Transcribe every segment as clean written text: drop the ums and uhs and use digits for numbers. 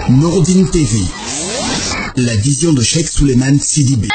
Noureddin TV, la vision de Cheikh Souleymane Sidibé.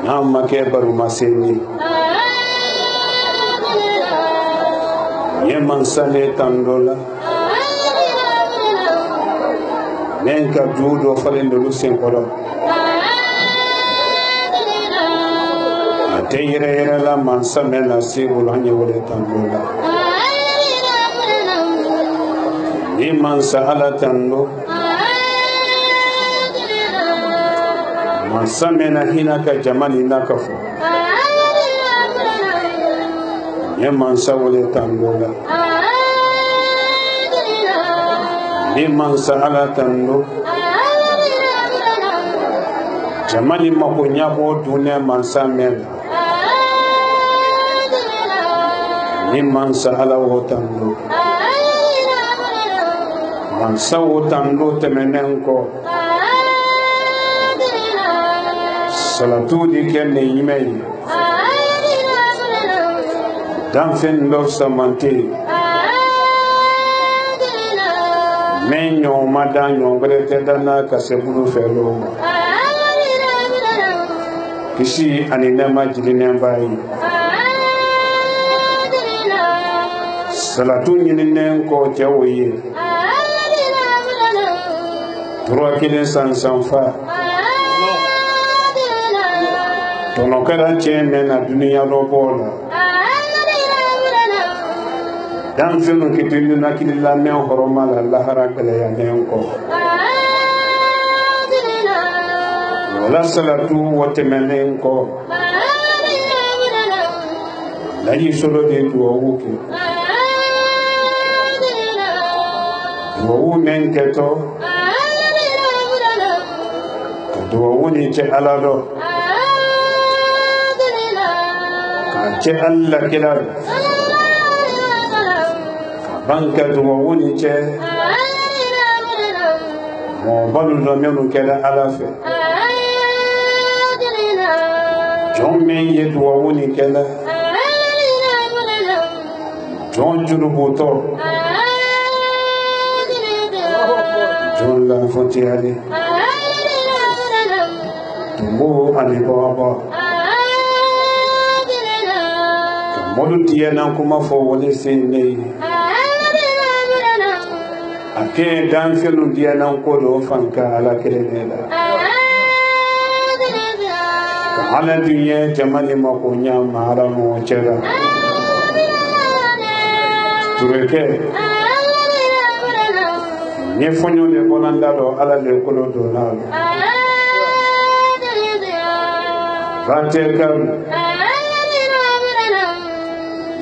Namake Barumaseni Yemansane Tandola Nenka Judo Falendo Lucinkolo Ateyre la Mansamela Sigulanya Wole Tandola Imansa Ala Tando Mansamena Hinaka Jamani Nakafo Yemansa Wole Tandola Imansa Ala Tando Jamani Makunyabo Dune Mansamela Imansa Ala Wotando Mansa Wotando Temenenko Salatu di kenne yimei Danfen love samante Menyo madanyo grete dana kasebulu felo Kisi aninema jilinembai Salatu nyininenko jawoye Trois kilin sanfa Tono kera cheme na dunia robola Dan fenu kitindu na kilila men horomala lahara kele ya nenko Wala salatu watemenenko Laji solo de duwa wuki Duwa wu menketo Duwa wu ni che alado Che Allah kilar Banka duwa wuni che Mo balu do menu kela alafe John men ye duwa wuni kela John jurubuto John la fonti ali Tumbo ali baba Modu tiena kuma fo wole sene Ake dan felu diena ko do fanka ala kelela Ala dunya jamani makunya mara mo chera Tureke Nye fonyo le bolanda do ala le kolo do na Vante kam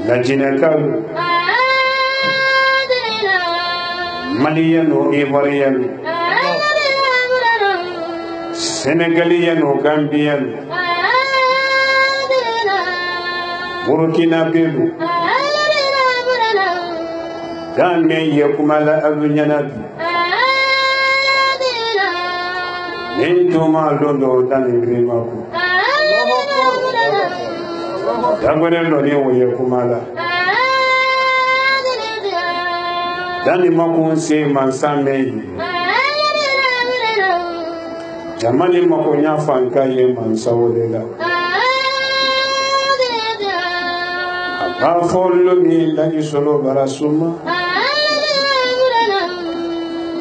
Lajinakal Malian or Ivorian Senegalian or Gambian Burkina Faso Dan me Yakumala Avignanabi Nentoma Londo Dan Grimaku Dagore no ni wo Yakumala Dani makun se mansame Jamani makonya fanka ye mansawolela Afolo mi lagi solo barasuma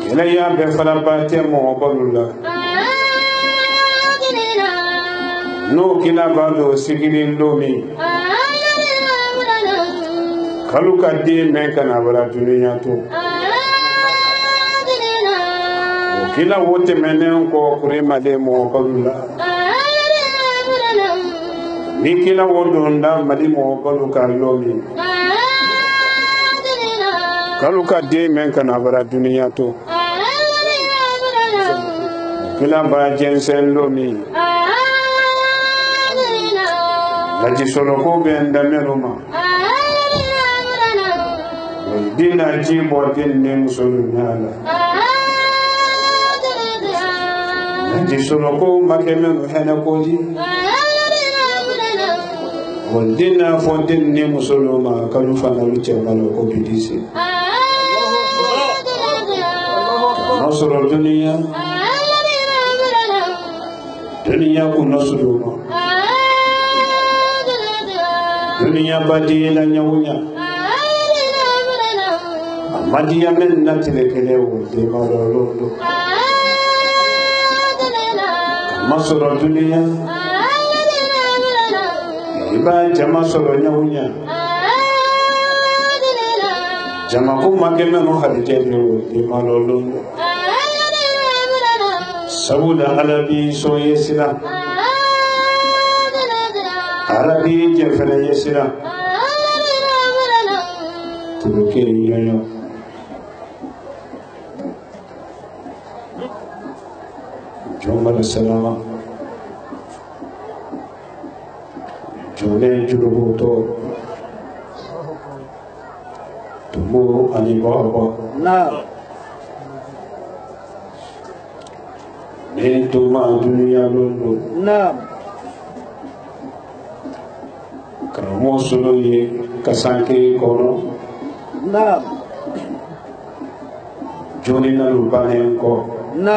Kila ya be fala bate mo balula No kila bado sigiri lomi Kaluka di meka na bara dunia tu Kila wote menen ko kurema de mo balula Ni kila wodonda mali mo kaluka lomi Kaluka di meka na bara dunia tu Kila ba jensen lomi Laji solo ko benda meruma Dina jibo din ni musulmana Laji solo ko makeme hena koji Dina fondin ni musulma kalu fana luce malo ko bidisi Nasro dunia Dunia ku nasruma dunia badila nyawunya amadiya men natile kelewo de malolo masoro dunia iba jama soro nyawunya jama ko mageme no hadijelo de malolo sabuda alabi so yesira arabi jefere yesira tuke yoyo jomala salama jone juruto tumu ani baba na ne tuma dunia lolo na karamo solo ye kasanke kono na joni na lubane ko na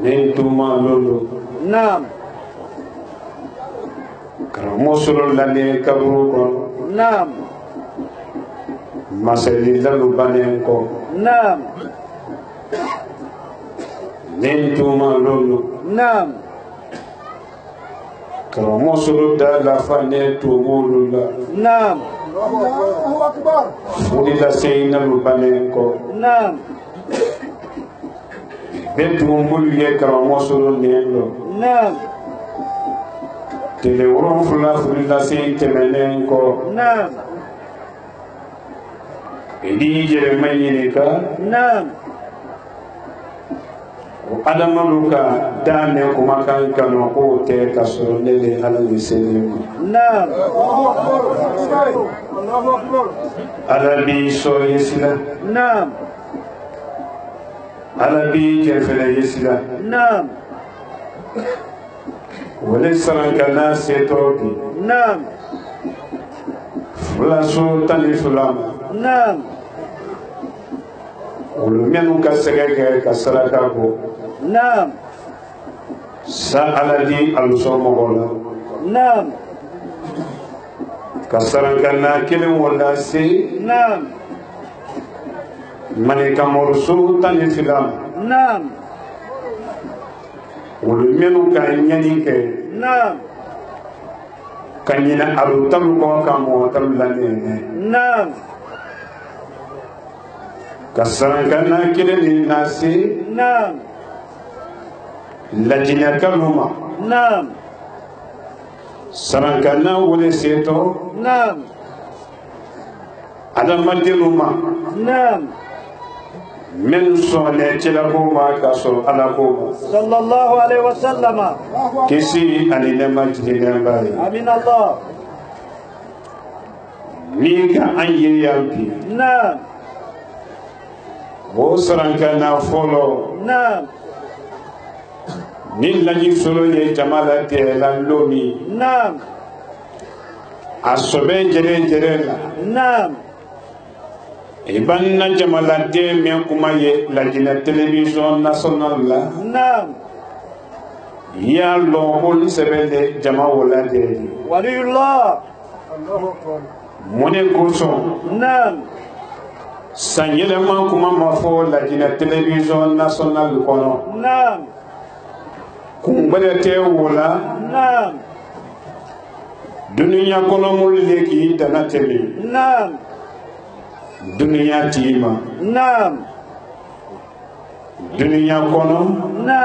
ne tuma lolo na karamo solo lane kaburu kono na maseli la lubane ko na ne tuma lolo na karamo solo da la fane tumu la na fudi la seyna lubane ko na bentu mbulu ye karamo solo nelo na tele woron fula fudi la sey temenen ko na edi jere mayini ka na adama luka dane kuma kan kanu ko te kasoro nele halali selim na alabi so yesila na alabi jefele yesila na wale saranka na setoki na fula so tani fulama na olu menu ka segege ka saraka ko na sa aladi aluso mogola na ka saranka na kelen wala se na mani kamoru so tani fulama na olu menu ka nyani ke na kanyina alu talu ko kamo talu lane na kasaranka kelen ni nasi na lajina kaluma na saranka na wole seto na adamadinuma na men sone cila ko ma kaso ala ko sallallahu alaihi wasallam kisi ani ne majine bari amin Allah ni ka anye yampi na wo saranka na folo na ni laji solo ye jamala te la lomi na asobe jere jere la na ibanna jamala te men kuma ye lajina television national la na ya lo ko sebele jama wala de waliyullah mone kurso na sanyele man kuma mafo lajina television national kono na kumbele te wala na dunia kono mulle ki dana tele na dunia tima na dunia kono na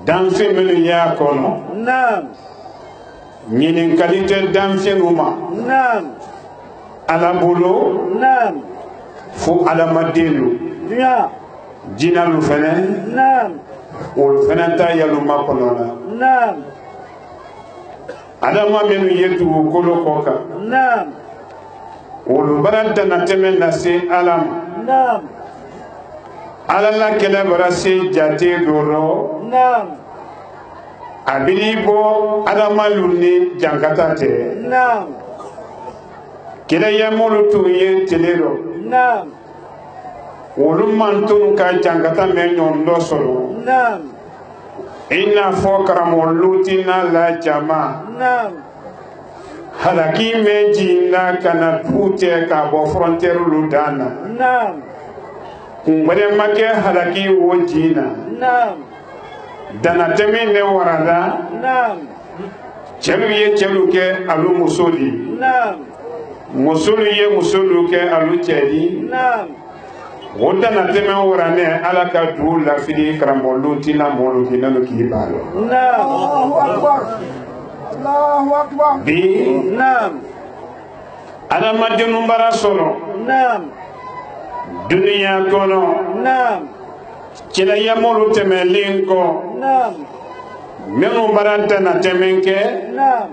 danfe mele ya kono na nyinin kalite danfe numa na ala bolo na fu ala madelu dunya jinalu fene na olu fene ta yalu makono la na adama menu yetu kolo koka na olu baranta na teme na se alam na ala la kele bara se jate doro na abili bo adama lunni jankata te na kele yamulu tu ye telero na olu mantunu ka jankata men nyondo solo na Inna fokara lutina la jama. Naam. Halaki mejina kana pute ka bo frontière ludana. Naam. Kumbere make halaki wojina. Naam. Dana temi ne warada. Naam. Chelu ye chelu ke alu musoli. Naam. Musolu ye musolu ke alu chedi. Naam. Wota na teme warane ala ka du la fili karamolu tina molu kinano kibalo. Naam. Allahu Akbar. Bi Naam. ala madinu bara solo. Naam. Dunia kono. Naam. Kila ya molu teme linko. Naam. Menu baranta na temenke. Naam.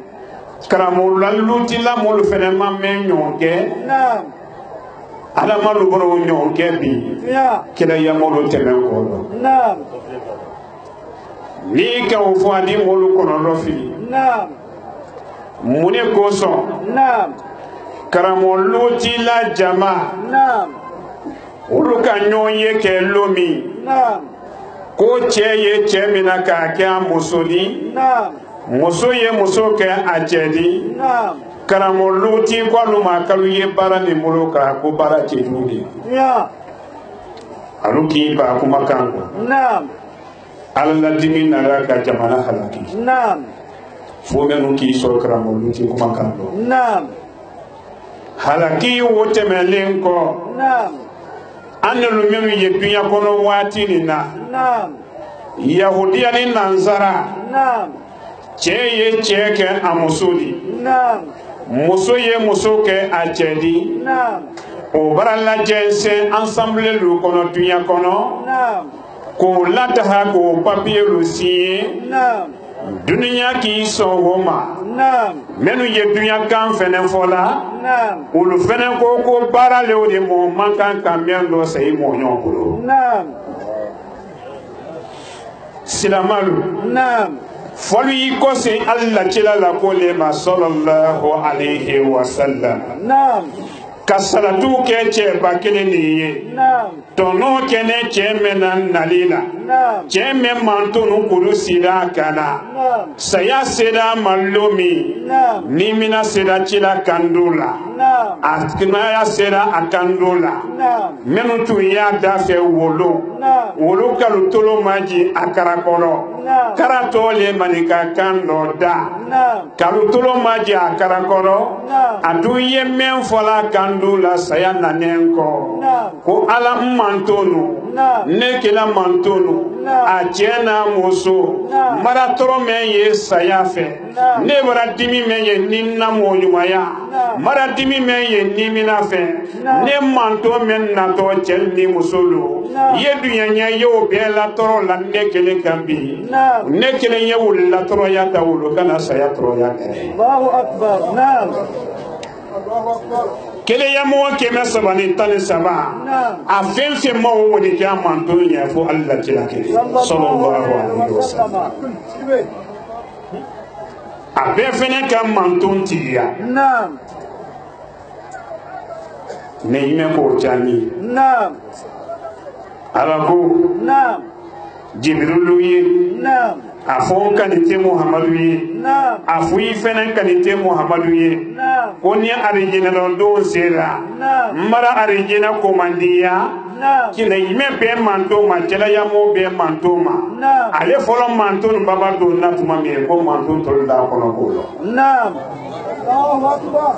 Karamolu la luti la molu fene mamme nyonke. Naam. Ala malu boro nyonke bi. Ya. Kila ya molu teme kono. Naam. Ni ka ufadi molu kono rofi. Naam. Mune koso. Naam. Karamolu ti la jama. Naam. Olu ka nyonye ke lomi. Naam. Ko cɛ ye cɛ min na k'a kɛ a muso di. Naam. Muso ye muso kɛ a cɛ di. Naam. Karamɔgɔ ti ko alu ma k'alu ye baara min bolo k'a ko baara cɛjugu de. Ya. Alu k'i ba kumakan kɔ. Naam. Ala la dimi nana ka jamana halaki. Naam. Fo minnu k'i sɔrɔ karamɔgɔ ti kumakan kɔ. Naam. Halaki wo tɛmɛlen kɔ. Naam. An n'olu minnu ye dunuya kɔnɔ waati nin na. Naam. Yahudiya ni Nansara. Naam. Cɛ ye cɛ kɛ a muso di. Naam. Muso ye muso kɛ a cɛ di. Naam. O baara lajɛnsen ensemble lu kɔnɔ dunuya kɔnɔ. Naam. K'o lataha k'o papiye lu signé. Naam. Dunuya k'i sɔn o ma. Naam. Minnu ye dunuya kan fɛnɛ fɔ la. Naam. Olu fɛnɛ ko baara le de mɔ man kan ka mɛn dɔ sa i mɔɲɔ bolo. Naam. Silamalu. Naam. Fɔlu y'i kɔse Ala cila la ko le ma sallallahu alayhi wa sallam. Naam. Ka salatu kɛ cɛba kelen de ye. Naam. Tɔnɔ kɛnɛ cɛ mɛnna nali la. Naam. Cɛ mɛ mantonu kulu sira a kan na. Naam. Saya sera ma lo min. Naam. Ni mina sera cila kandu la. Naam. A kinaya sera a kandu la. Naam. Minnu tun y'a da fɛ wolo. Naam. Wolo kalutolo ma ji a kara kɔrɔ. Naam. Kara tɔ le mani ka kan dɔ da. Naam. Kalutolo ma ji a kara kɔrɔ. Naam. A dun ye min fɔla kandu la saya nanen kɔ. Naam. Ko Ala n mantonu. Naam. Ne kila mantonu. Naam. A cɛ n'a muso. Naam. Maratɔrɔ mɛn ye saya fɛ. Naam. Ne bara dimi mɛn ye ni namɔ ɲumanya. Naam. Mara dimi mɛn ye ni mina fɛ. Naam. Ne manto mɛn natɔ cɛ ni muso lo. Naam. Ye duɲɛɲɛ ye o bɛɛ la tɔrɔ la ne kelen kan bi. Naam. Ne kelen ye wulila tɔrɔya ta wolo kana saya tɔrɔya kɛ. Allahu Akbar. Naam. Kelenya mɔgɔ 313. Naam. A fɛn fɛn ma o de kɛ a manto ɲɛ fo Ala kira kelen. Sallallahu alaihi wasallam. A bɛɛ fɛnɛ ka manto tigiya. Naam. Ne ɲinɛ k'o jaabi. Naam. Ala ko Naam. Jibrilu ye. Naam. A fɔ n kanite Muhamadu ye. Naam. A fɔ i fɛnɛ kanite Muhamadu ye. Naam. Ko ni arijinɛ don sera. Naam. N bara arijinɛ komandiya. Naam. Kina ime bɛɛ manto ma cɛlaya mo bɛɛ manto ma. Naam. Ale fɔlɔ manto ni baba don na tuma min ko manto tɔlu da kɔnɔ k'o lɔ. Naam. Allahu Akbar.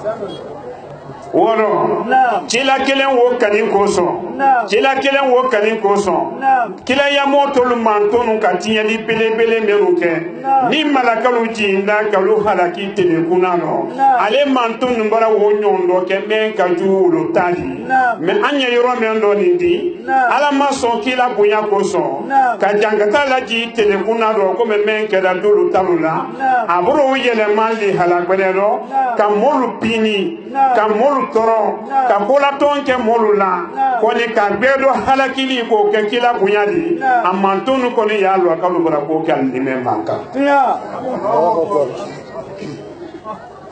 Wɔrɔ Naam. cila kelen wo kani kosɔn. Naam. Cila kelen wo kani kosɔn. Naam. Kilaya mo tɔlu manto nu ka tiɲɛli belebele minnu kɛ. Naam. Ni malakalu jiginda kalu halaki tele kunna nɔ. Naam. Ale manto nu bara wo ɲɔgɔn dɔ kɛ min ka jugu wolo ta di. Naam. Mais an ye yɔrɔ min dɔ nin di. Naam. Ala ma sɔn kila bonya kosɔn. Naam. Ka jankata laji tele kunna dɔ komi min kɛra dolu talu la. Naam. A b'o yɛlɛma li halagbɛrɛ dɔ. Naam. Ka mɔlu pini. Naam. Ka mɔlu tɔrɔ. Naam. Ka kolatɔn kɛ mɔlu la. Naam. Kɔni ka gbɛɛ dɔ halakili k'o kɛ kila bonya di. Naam. A mantonu kɔni y'a lɔ k'alu bara k'o kɛ alimɛ man kan. Ya.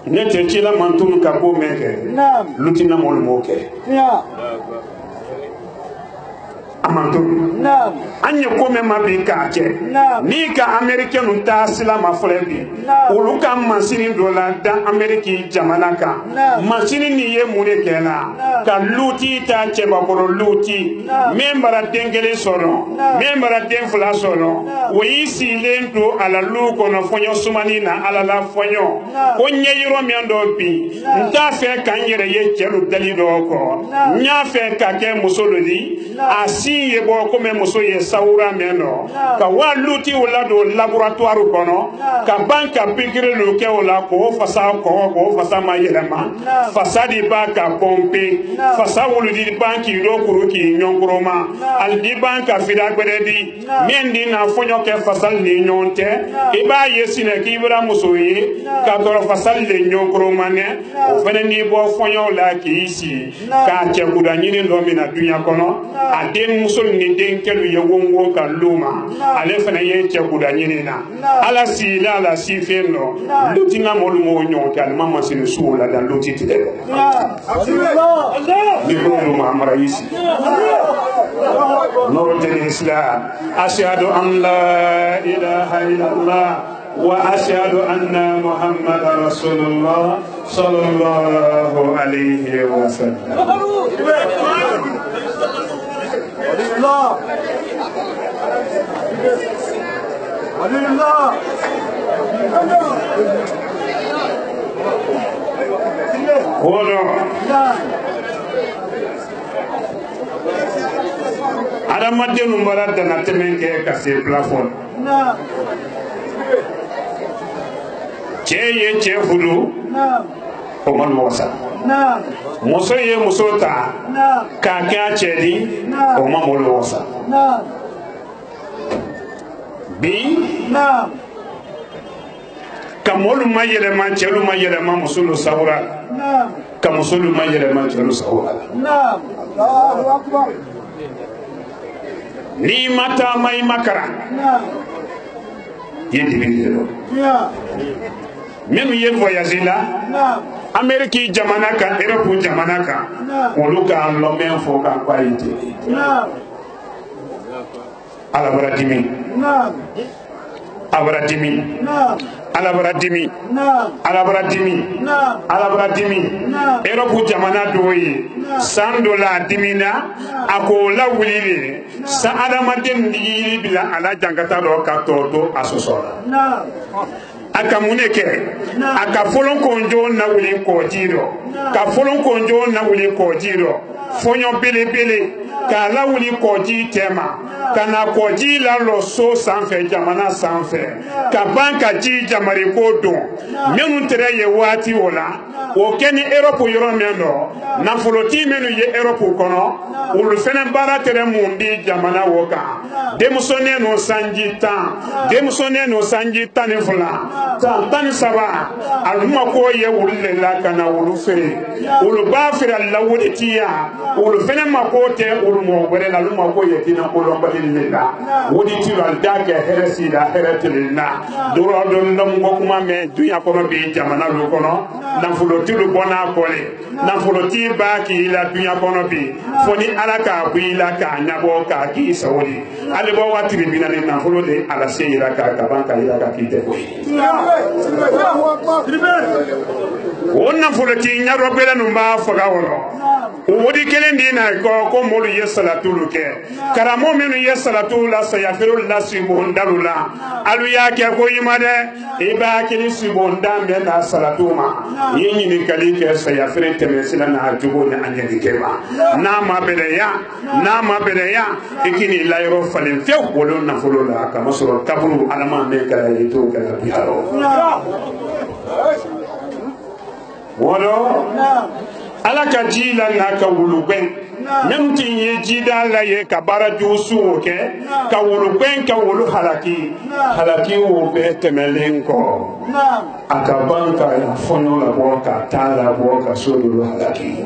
Ne tɛ kila mantonu ka ko mɛn kɛ. Naam. Lutina mɔlu m'o kɛ. Ya. amanto Naam. anye ko me ma bi ka che ni ka American unta sila ma flebi ulu ka masini dola da Ameriki jamana ka masini ni ye mure kela ka luti ta che ba boro luti membara dengele soro membara den fula soro wo isi lento ala lu ko no fonyo sumani na ala la fonyo ko nyeyiro mi ando bi nta fe kan yere ye chelu dalido ko nya fe ka ke musolodi asi ye bo ko me muso ye saura meno ka wa luti wala do laboratoire kono ka banka pigre lo ke wala ko fasa ma yelema fasadi ba ka pompe fasa wuludi banki do kuru ki nyonkroma al di banka fida gberedi mendi na fonyo ke fasal ni nyonte e ba yesine ki bra muso ye ka do fasal le nyonkroma ne o fene ni bo fonyo la ki isi ka che kudanyini ndo mina dunya kono ade muso ni den kelu ye wongo ka luma ale fana ye che kudanyini na ala si la la si feno lutinga molu mo nyonte al mama sinu suula dan luti tide Allah ni ko Muhammad isi نور الإسلام أشهد أن لا إله إلا الله وأشهد أن محمد رسول الله صلى الله عليه وسلم Adamade numbara dana temenke kase plafond che fulu o man mosa muso ye muso ta ka kya chedi o man mosa bi kamolu mayele man chelu mayele man musulu sawra kamusulu mayele man chelu sawra Allahu akbar ni mata mai makara yendi bindelo menu ye voyage la Ameriki jamana kan Europe jamana kan oluka lomen fo kan qualité ala baratimi alabaradimi Europe jamana doye sandola dimina akola wulile sa adamaden digi bila ala jangata do ka toto asosora aka muneke aka folon konjo na wuli ko jiro ka folon konjo na wuli ko jiro fonyo bele ka la wuli ko ji tema kana ko ji la lo so sanfe jamana sanfe ka banka ji jamari ko don menu tere ye wati wala o keni Europe yoro meno na foloti menu ye Europe kono ulu fene bara tere mundi jamana woka demusone no sanji tan ne fula tan saba aluma ko ye wulle la kana wulu fe ulu ba fira la wudetiya ulu fene makote ulu mo were la luma ko ye tina ko lo balilla wuditi ral dake heresi la heretilina duro don ndam ko kuma me dunya ko be jamana lo kono na fuloti lu bona kole na fuloti ba ki la dunya kono bi foni alaka bu la ka nyabo ka ki sawli alebo wati bi na na fulode ala seyira ka banka ila ka ki te ko wonna fuloti nyaro bela no ba faga wono wodi kelen dina ko molu yesalatu luke karamo menu yesalatu la sayafiru la sibondalula alu yake ko yimade iba kini sibondambe na salatuma yinyi ni kalike sayafire temesila na ajugo na anyadi kema na mabere ya ikini lairo falen few wolo na fulola kama soro kabulu alama me kala yito kala biharo wolo alaka jila na ka wulugben memti ye jida la ye ka bara jusu ke ka wulugben ka wulu halaki wo be temelenko aka banka ya fono la boka tala boka solo halaki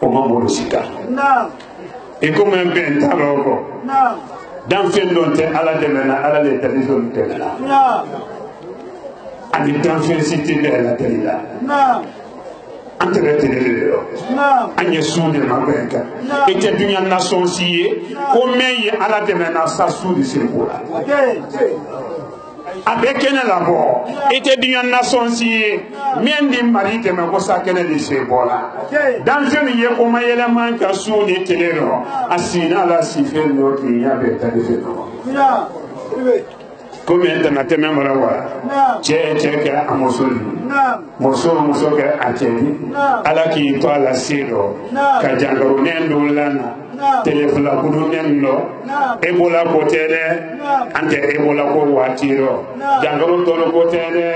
o mambo sika e comme ben taloko dan fendon te ala de mena ala le television te ani dan felicité de la telila an tɛrɛ tɛrɛ de yɔrɔ an ye su de ma bɛn kan i tɛ dunuya nasɔn si ye ko mɛn ye ala dɛmɛ na sa su de se ko la a bɛ kɛnɛ labɔ i tɛ dunuya nasɔn si ye min di mali dɛmɛ ko sa kɛnɛ de se bɔ la danfɛn ye ko ma yɛlɛma ka su ni tɛlɛ rɔ a sinna ala si fɛn dɔ k'i ya bɛ ta de fɛ dɔrɔn komi en tɛmɛ tɛmɛ mara wa cɛ cɛ kɛ a muso muso kɛ a cɛ ni ala k'i to a la se dɔ ka jankaronɛ dɔw la na telefilakudunɛ dɔ e bɔla ko tɛ dɛ an tɛ e bɔla ko waati rɔ jankaro tɔlo ko tɛ dɛ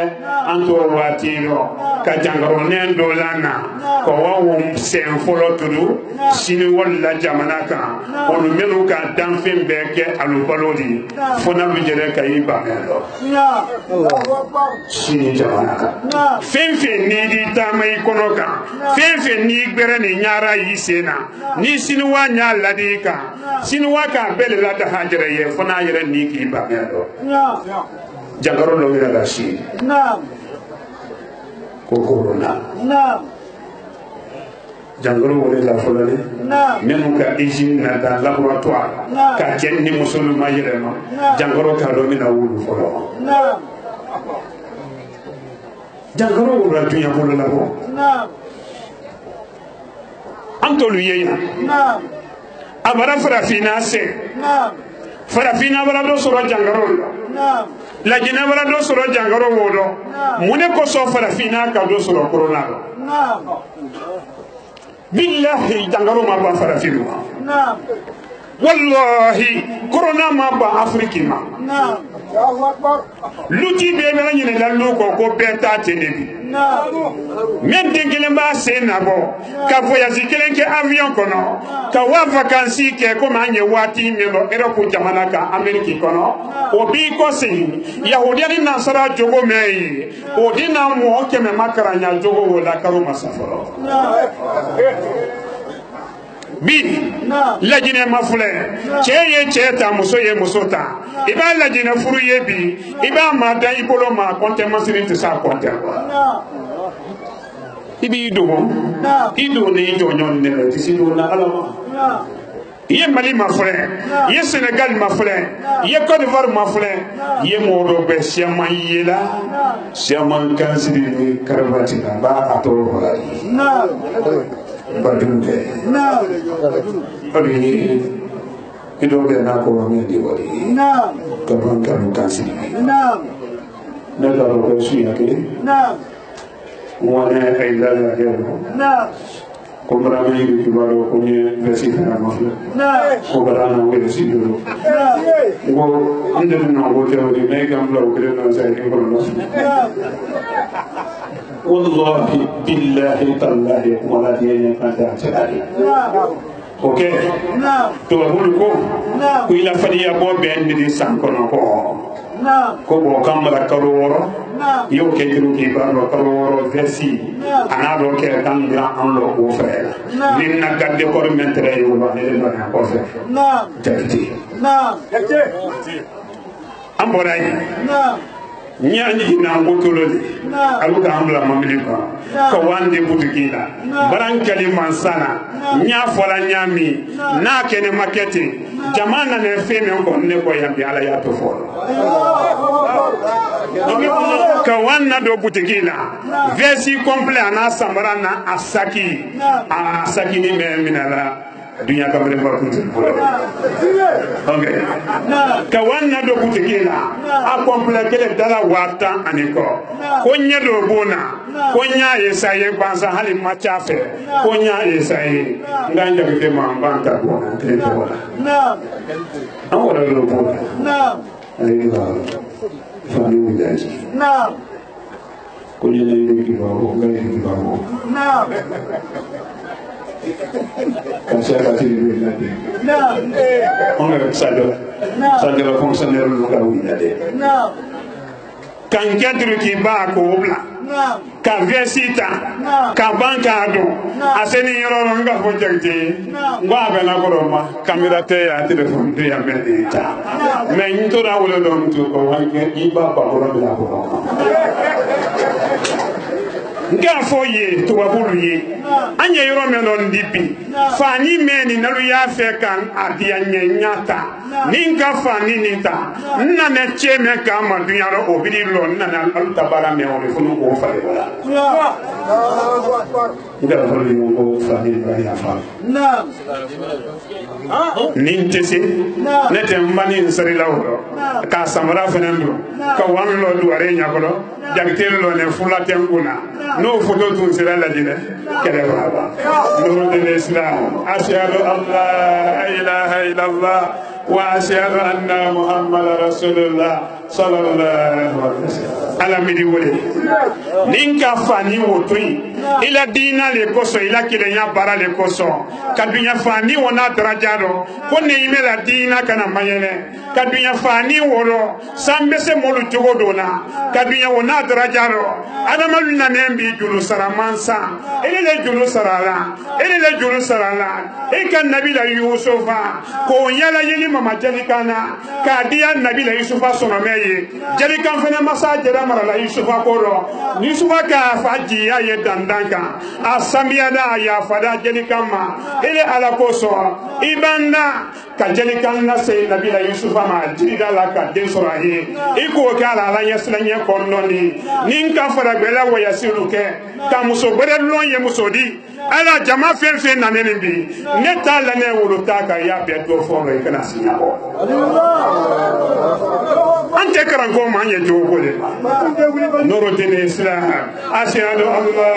an t'o waati rɔ ka jankaronɛ dɔw la na ka wa sɛn fɔlɔ turu sini walila jamana kan olu minnu ka danfɛn bɛɛ kɛ alubalo de fo n'a bɛ jɛrɛ ka i ba sini jamana kan fɛn fɛn n'i di taama i kɔnɔ kan fɛn fɛn n'i gbɛrɛ ni ɲara y'i sen na ni siniwa ɲa ladi kan siniwa k'a bɛɛ le lada hajɛrɛ ye fo n'a yɛrɛ ni k'i ba jankaro dɔ yɛrɛ la sini ko korona jankaro wele la fɔlɔ de minnu ka usine na dans laboratoire ka cɛ ni muso ma yɛlɛma jankaro k'a dɔn bɛna wulu fɔlɔ jankaro wula dunya bolo labɔ an t'olu ye yan a bara farafina se farafina bara dɔ sɔrɔ jankaro la lajinɛ bara dɔ sɔrɔ jankaro wo dɔ mun de kosɔn farafina ka dɔ sɔrɔ korona la billahi jankaro ma ban farafin ma wallahi korona ma ban afriki ma luti bɛɛ bɛ ɲininka lu kɔ ko bɛɛ ta tɛ de bi min den kelen b'a sen nabɔ ka voyage kelen kɛ avion kɔnɔ ka wa vacances kɛ komi an ye waati min dɔ Europe jamana kan Amérique kɔnɔ o b'i kɔ segin yahudiya ni nasara jogo mɛn ye o dina mɔgɔ kɛmɛ ma karanya jogo o la karo masa fɔlɔ bi lajinɛ ma filɛ cɛ ye cɛ ta muso ye muso ta i b'a lajinɛ furu ye bi i b'a ma da i bolo ma kɔntɛ masiri tɛ se a kɔntɛ i b'i dogo i don ni i jɔɲɔgɔn de la i tɛ se don na ala ma i ye Mali ma filɛ i ye Sénégal ma filɛ i ye Côte d'Ivoire ma filɛ i ye mɔgɔ dɔ bɛ siaman ye la siaman kansiri ni karavati la b'a a tɔgɔ fɔ la badun tɛ hali i dɔw bɛ n'a ko min de wari ka ban kanu kansiri ne ka dɔn ko suya kelen ŋɔnɛ a yi da la kɛ ko bara min yi kibaru ko nye versi kana mafla ko bara na wele si dulu ko inde na ko teori me kam la ko na sai ko no wallahi billahi tallahi wala dinya kanta tsari okay to hulu ko ila fadiya bo be ndi sankono ko bo kamara karoro yo ke jiru ki ba ro karoro versi ana do ke tan gra an lo ko fe min na gadde ko mentre yo ba ne ba ko fe jati amboray nyani na ngotolodi aluka ambla mamili ko wande butukila barankali mansana nya fola nyami na kene makete jamana ne feme ko ne ko yambi ala ya to folo ka wanna do butukila versi complet ana samarana asaki ni me minala dunya kamre ba kunti okay ka wanna do butikila a complet dala wata aniko ko nyedo bona ko nya yesaye banza hali machafe ko nya yesaye nganja bide mambanta bona tete wala amora lo bona ayiwa fani widaji ko nyene ki ba ko ngai ki ba ko conservative de on a ça de la fonctionnaire le cas où il a des kan kadru ki ba ko bla ka vesita ka banka do aseni yoro nga fo jagti ngwa be na ko ma camera te ya telephone te ya medita me nto na wolo do nto ko wanke iba ba ko na ko nga fo ye tubabulu ye anya yoro menon dipi fani meni nalu ya fe kan adia nyanyata ninka fani nita na ne cheme ka ma dunya ro obiri lo na na al tabara me o funu ko fa wala nga fo le mo fani ba ya fa nin tese ne te mbani nsari lawro ka samara fenendo ka wami lo duare nyakolo jagtel lo ne fula tenguna no foto tun sira la dine kele baba no de l'islam ashhadu an la ilaha illallah wa ashhadu anna muhammadar rasulullah sallallahu alaihi wasallam ala midi wole ninka fani wotoi ila dina le koso ila kilenya bara le koso kadunya fani wona darajaro ko ne imela dina kana mayele kadunya fani woro sambese molu jogodona kadunya wona darajaro adama luna nembi julu saramansa ele julu sarala ele julu sarala e kan nabila yusufa ko yala yeli mama jalikana ka dia nabila yusufa sono meye jalikan fena masa jera marala yusufa koro yusufa ka faji ya ye dandanka asambia da ya fada jalikan ma ele ala koso ibanda ka jalikan na se nabila yusufa ma jida la ka den sorahi iko kala la yeslanye konnoni ninka fara bela wa yasiru ke ka muso bere lon ye musodi ala jama fen na nenbi neta la ne wuluta ka ya be do fo re kana sinyabo ante karango ma ye jogo le noro de islam ashhadu an la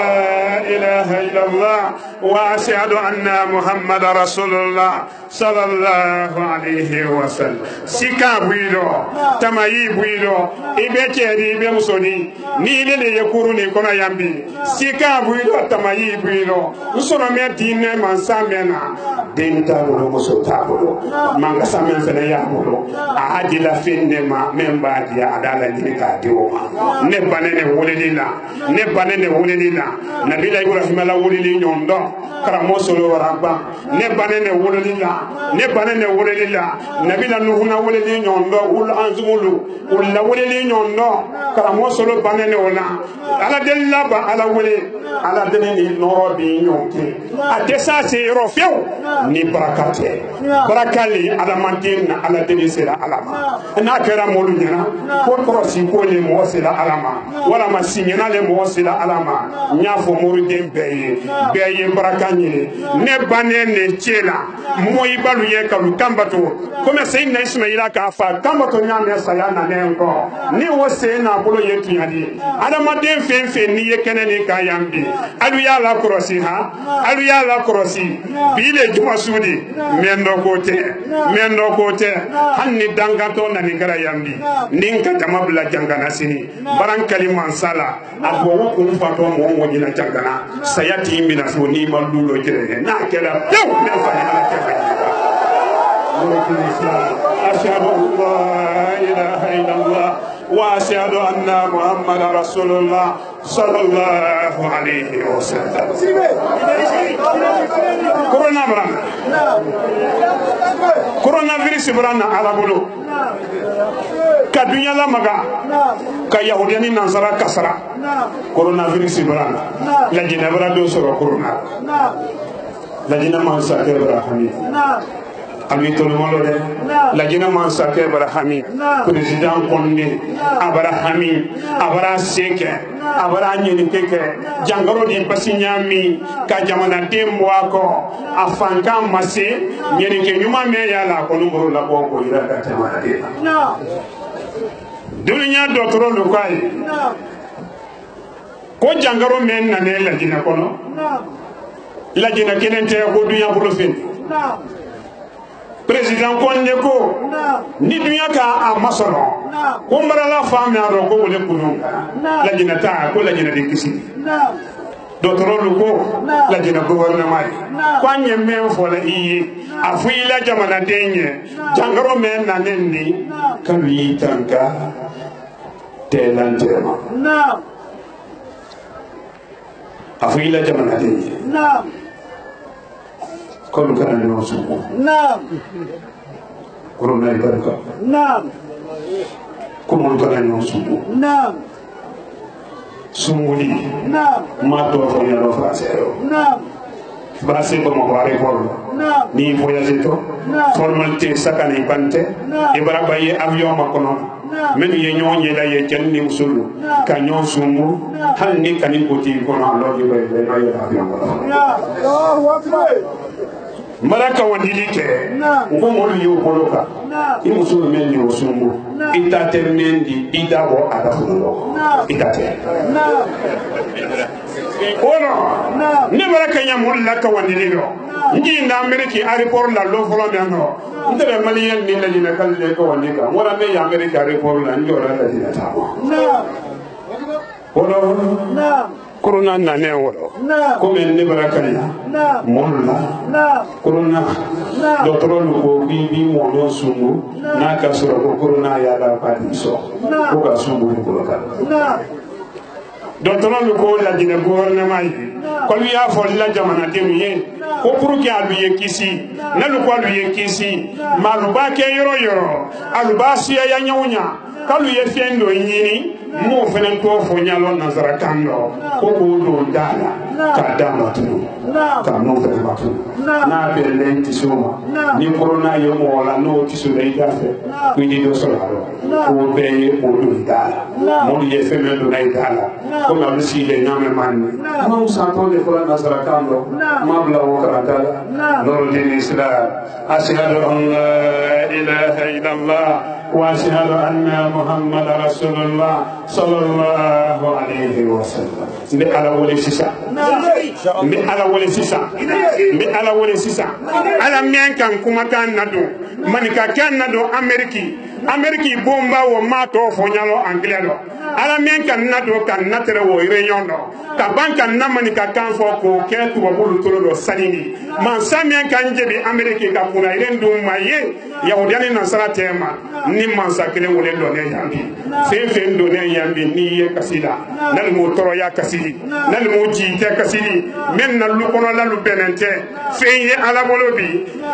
ilaha illallah wa ashhadu anna muhammadar rasulullah sallallahu alaihi wasallam sika buido tamayi buido ibeche di be musoni ni le yakuru ni kona yambi sika buido tamayi buido usoro me dine mansamena denta lo muso tabolo manga samen fene ya bolo a adila finne ma memba dia adala ni ka diwo ne banene wolelila ne banene wolelila nabila ibrahim la woleli nyondo karamo solo waraba ne banene wolelila ne banene wolelila nabila nuhuna woleli nyondo ul anzumulu ul la woleli nyondo karamo solo banene ona ala della ba ala wole ala deneni noro bi nyonke atesa se rofew ni barakate barakali ala mantina ala deni sera alama na kera molu nyana ko korosi ko le mo sera alama wala ma sinyana le mo sera alama nyafo moru dem beye barakanye ne banene chela moyi balu ye kalu kambato comme sayna ismaila ka fa kambato nyame sayana nengo ni wo se na bolo yetu yadi adama dem fen ni ye kenene ka yambi alu ya la korosi ha alu ya la korosi bile juma sudi mendo kote hanni dangato na ningara yambi ninka jamabla jangana sini baran kaliman sala abo ko fato mo woni na jangana sayati mina so ni malulo jere na kala taw me fa na kefa ashhadu an la ilaha illallah wa ashhadu anna muhammadar rasulullah sallallahu alaihi wasallam coronavirus brana ala bolo ka dunya la maga ka yahudiyani nansara kasara coronavirus brana la jinabra do soro corona la jinama sa ke brahami ami to molo de la jinama sa ke brahami president konde abrahami abara seke abara nyini keke jangaro di pasinyami ka jamana tembo ako afanka mase nyini ke nyuma me yala ko numero la ko ko ira ka tema de dunya docteur lo kai ko jangaro men na ne la jina kono la jina kenente ko dunya ko fin président konde ko ni dunya ka amasono ko marala fami aro ko wole kunu la jina ta ko la jina de kisi docteur lu ko la jina gouvernement kwanye men fo la iyi afuila jamana denye jangaro men na nendi kami tanka telantema afuila jamana denye كل كان يوصل نعم كورونا البركة نعم كل كان يوصل نعم sunguli Naam. ma to fo ya lo français Naam. français ko mo bare ko Naam. ni voyage to formalité sakane bante e bara baye avion makono men ye nyonye la ye tenni musulu ka nyon sumu hal ni kani koti kono lo di be no ye avion ko Allahu Akbar. maraka wandili ke ko mo yo boloka i musulu men ni osumu ita termendi ida bo ada fulo ita te ono ne maraka nya mulla ka wandili no ndi na ameriki airport la lo folo me no ndere malien ni la dina kalle ko wandika wala me ya ameriki airport la ndora la dina tawo ono corona na ne woro ko men ne maraka nya mulla corona docteur lu ko bi mo do sumu na ka sura ko corona ya la padiso ko ka sumu ko ka docteur lu ko la dina gouvernement yi ko wi ya fo la jamana dem ye ko pour que alu ye kisi na lu ko alu ye kisi malu ba ke yoro alu ba siya ya nyawnya kalu ye fendo nyini mo fenen to fo nyalo nazara kando ko ko do dala ka dama tu ka no fe matu na be le tisuma ni corona yo mo la no tisu le dafe quindi do solaro ko be o do dala mo ye fenen do na dala ko na si le nyame man ma usato le ko nazara kando ma bla o karata no din islam ashhadu an la ilaha illallah واشهد ان محمد رسول الله صلى الله عليه وسلم على ولي سيسا على ولي سيسا على ولي سيسا على مين كان كما كان ندو من كان ندو امريكي بومبا وما تو فونيالو انجليدو على مين كان ندو كان نتر و ريون دو كبان كان نمني كان فوكو كيتو بولو تولو سانيني man samien kan jebi amerike ka kuna iren do maye yahudiani nasara tema ni man sakele wole do ne yambi fe do ne yambi ni ye kasida nal mo toro ya kasidi nal mo ji te kasidi men na lu kono la lu benente fe ye ala bolobi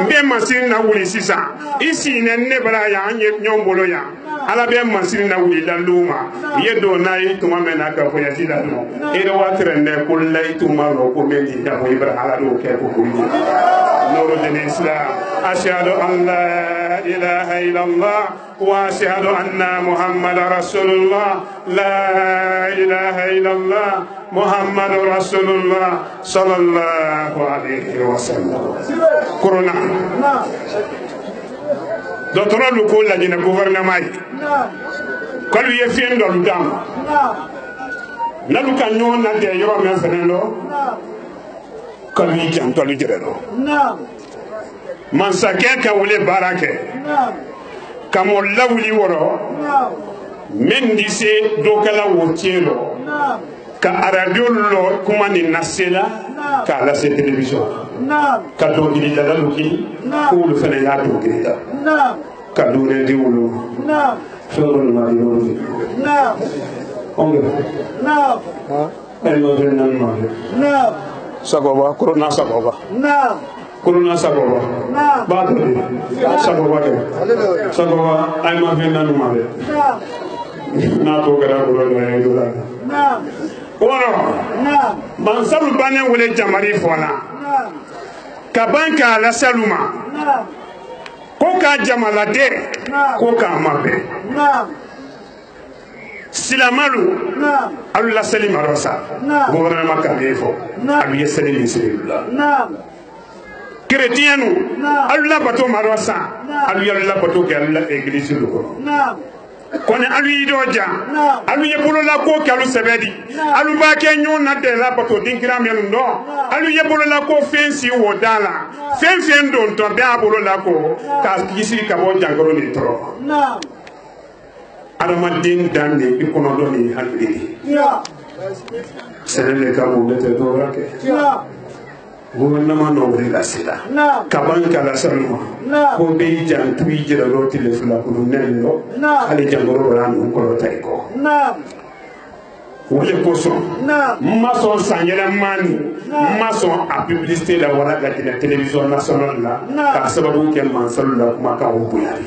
be masin na wuli sisa isi ne bara ya anye nyombolo ya ala be masin na wuli la luma ye do na yi tuma mena ka fo ya sida no ere watre ne kullai tuma ro ko be di da mo ibra ala do ke ko نور الإسلام أشهد أن لا إله إلا الله وأشهد أن محمد رسول الله لا إله إلا الله محمد رسول الله صلى الله عليه وسلم كورونا دكتور لوكول لدينا غوفرنماي كل يفين دول دام نلو كان نيون نادي يوم يفنلو kalmi jam tolu jerelo man sake ka wule barake kamo lawli woro men dise do kala wotielo ka radio lo kuma ni nasela ka la se television ka do gidi la luki ko lu fene ya do gidi ka do ne di wulu fero ma di wulu onge no venan ma sagoba corona sagoba corona sagoba batri sagoba ke sagoba ay ma fe nanu male na to gara ko do ay do la ono man sabu bane wole jamari fona kabanka la saluma ko ka jamala de ko ka mabe silamalu alu la salima rosa gouvernement ka befo alu ye salimi sirila chrétienu alu la bato marosa alu ya la bato ke alu la église ko kone alu idoja alu ye bolo la ko ke alu sebedi alu ba ke nyona de la bato dinkira men ndo alu ye bolo la ko fensi wodala fen don to be abolo la ko ka kisi ka bo jangoro ni tro Aramadin dande ikono doni halbidi senele ka mo bete do rake gouvernement no la sila kabanka la salma ko be jan tui jira roti le fula ko nello ali jangoro ran ko tay ko Wole koson maçon sangela mani maçon a publicité la wala la télévision nationale la ka sababu ke mansal la kuma ka o buyari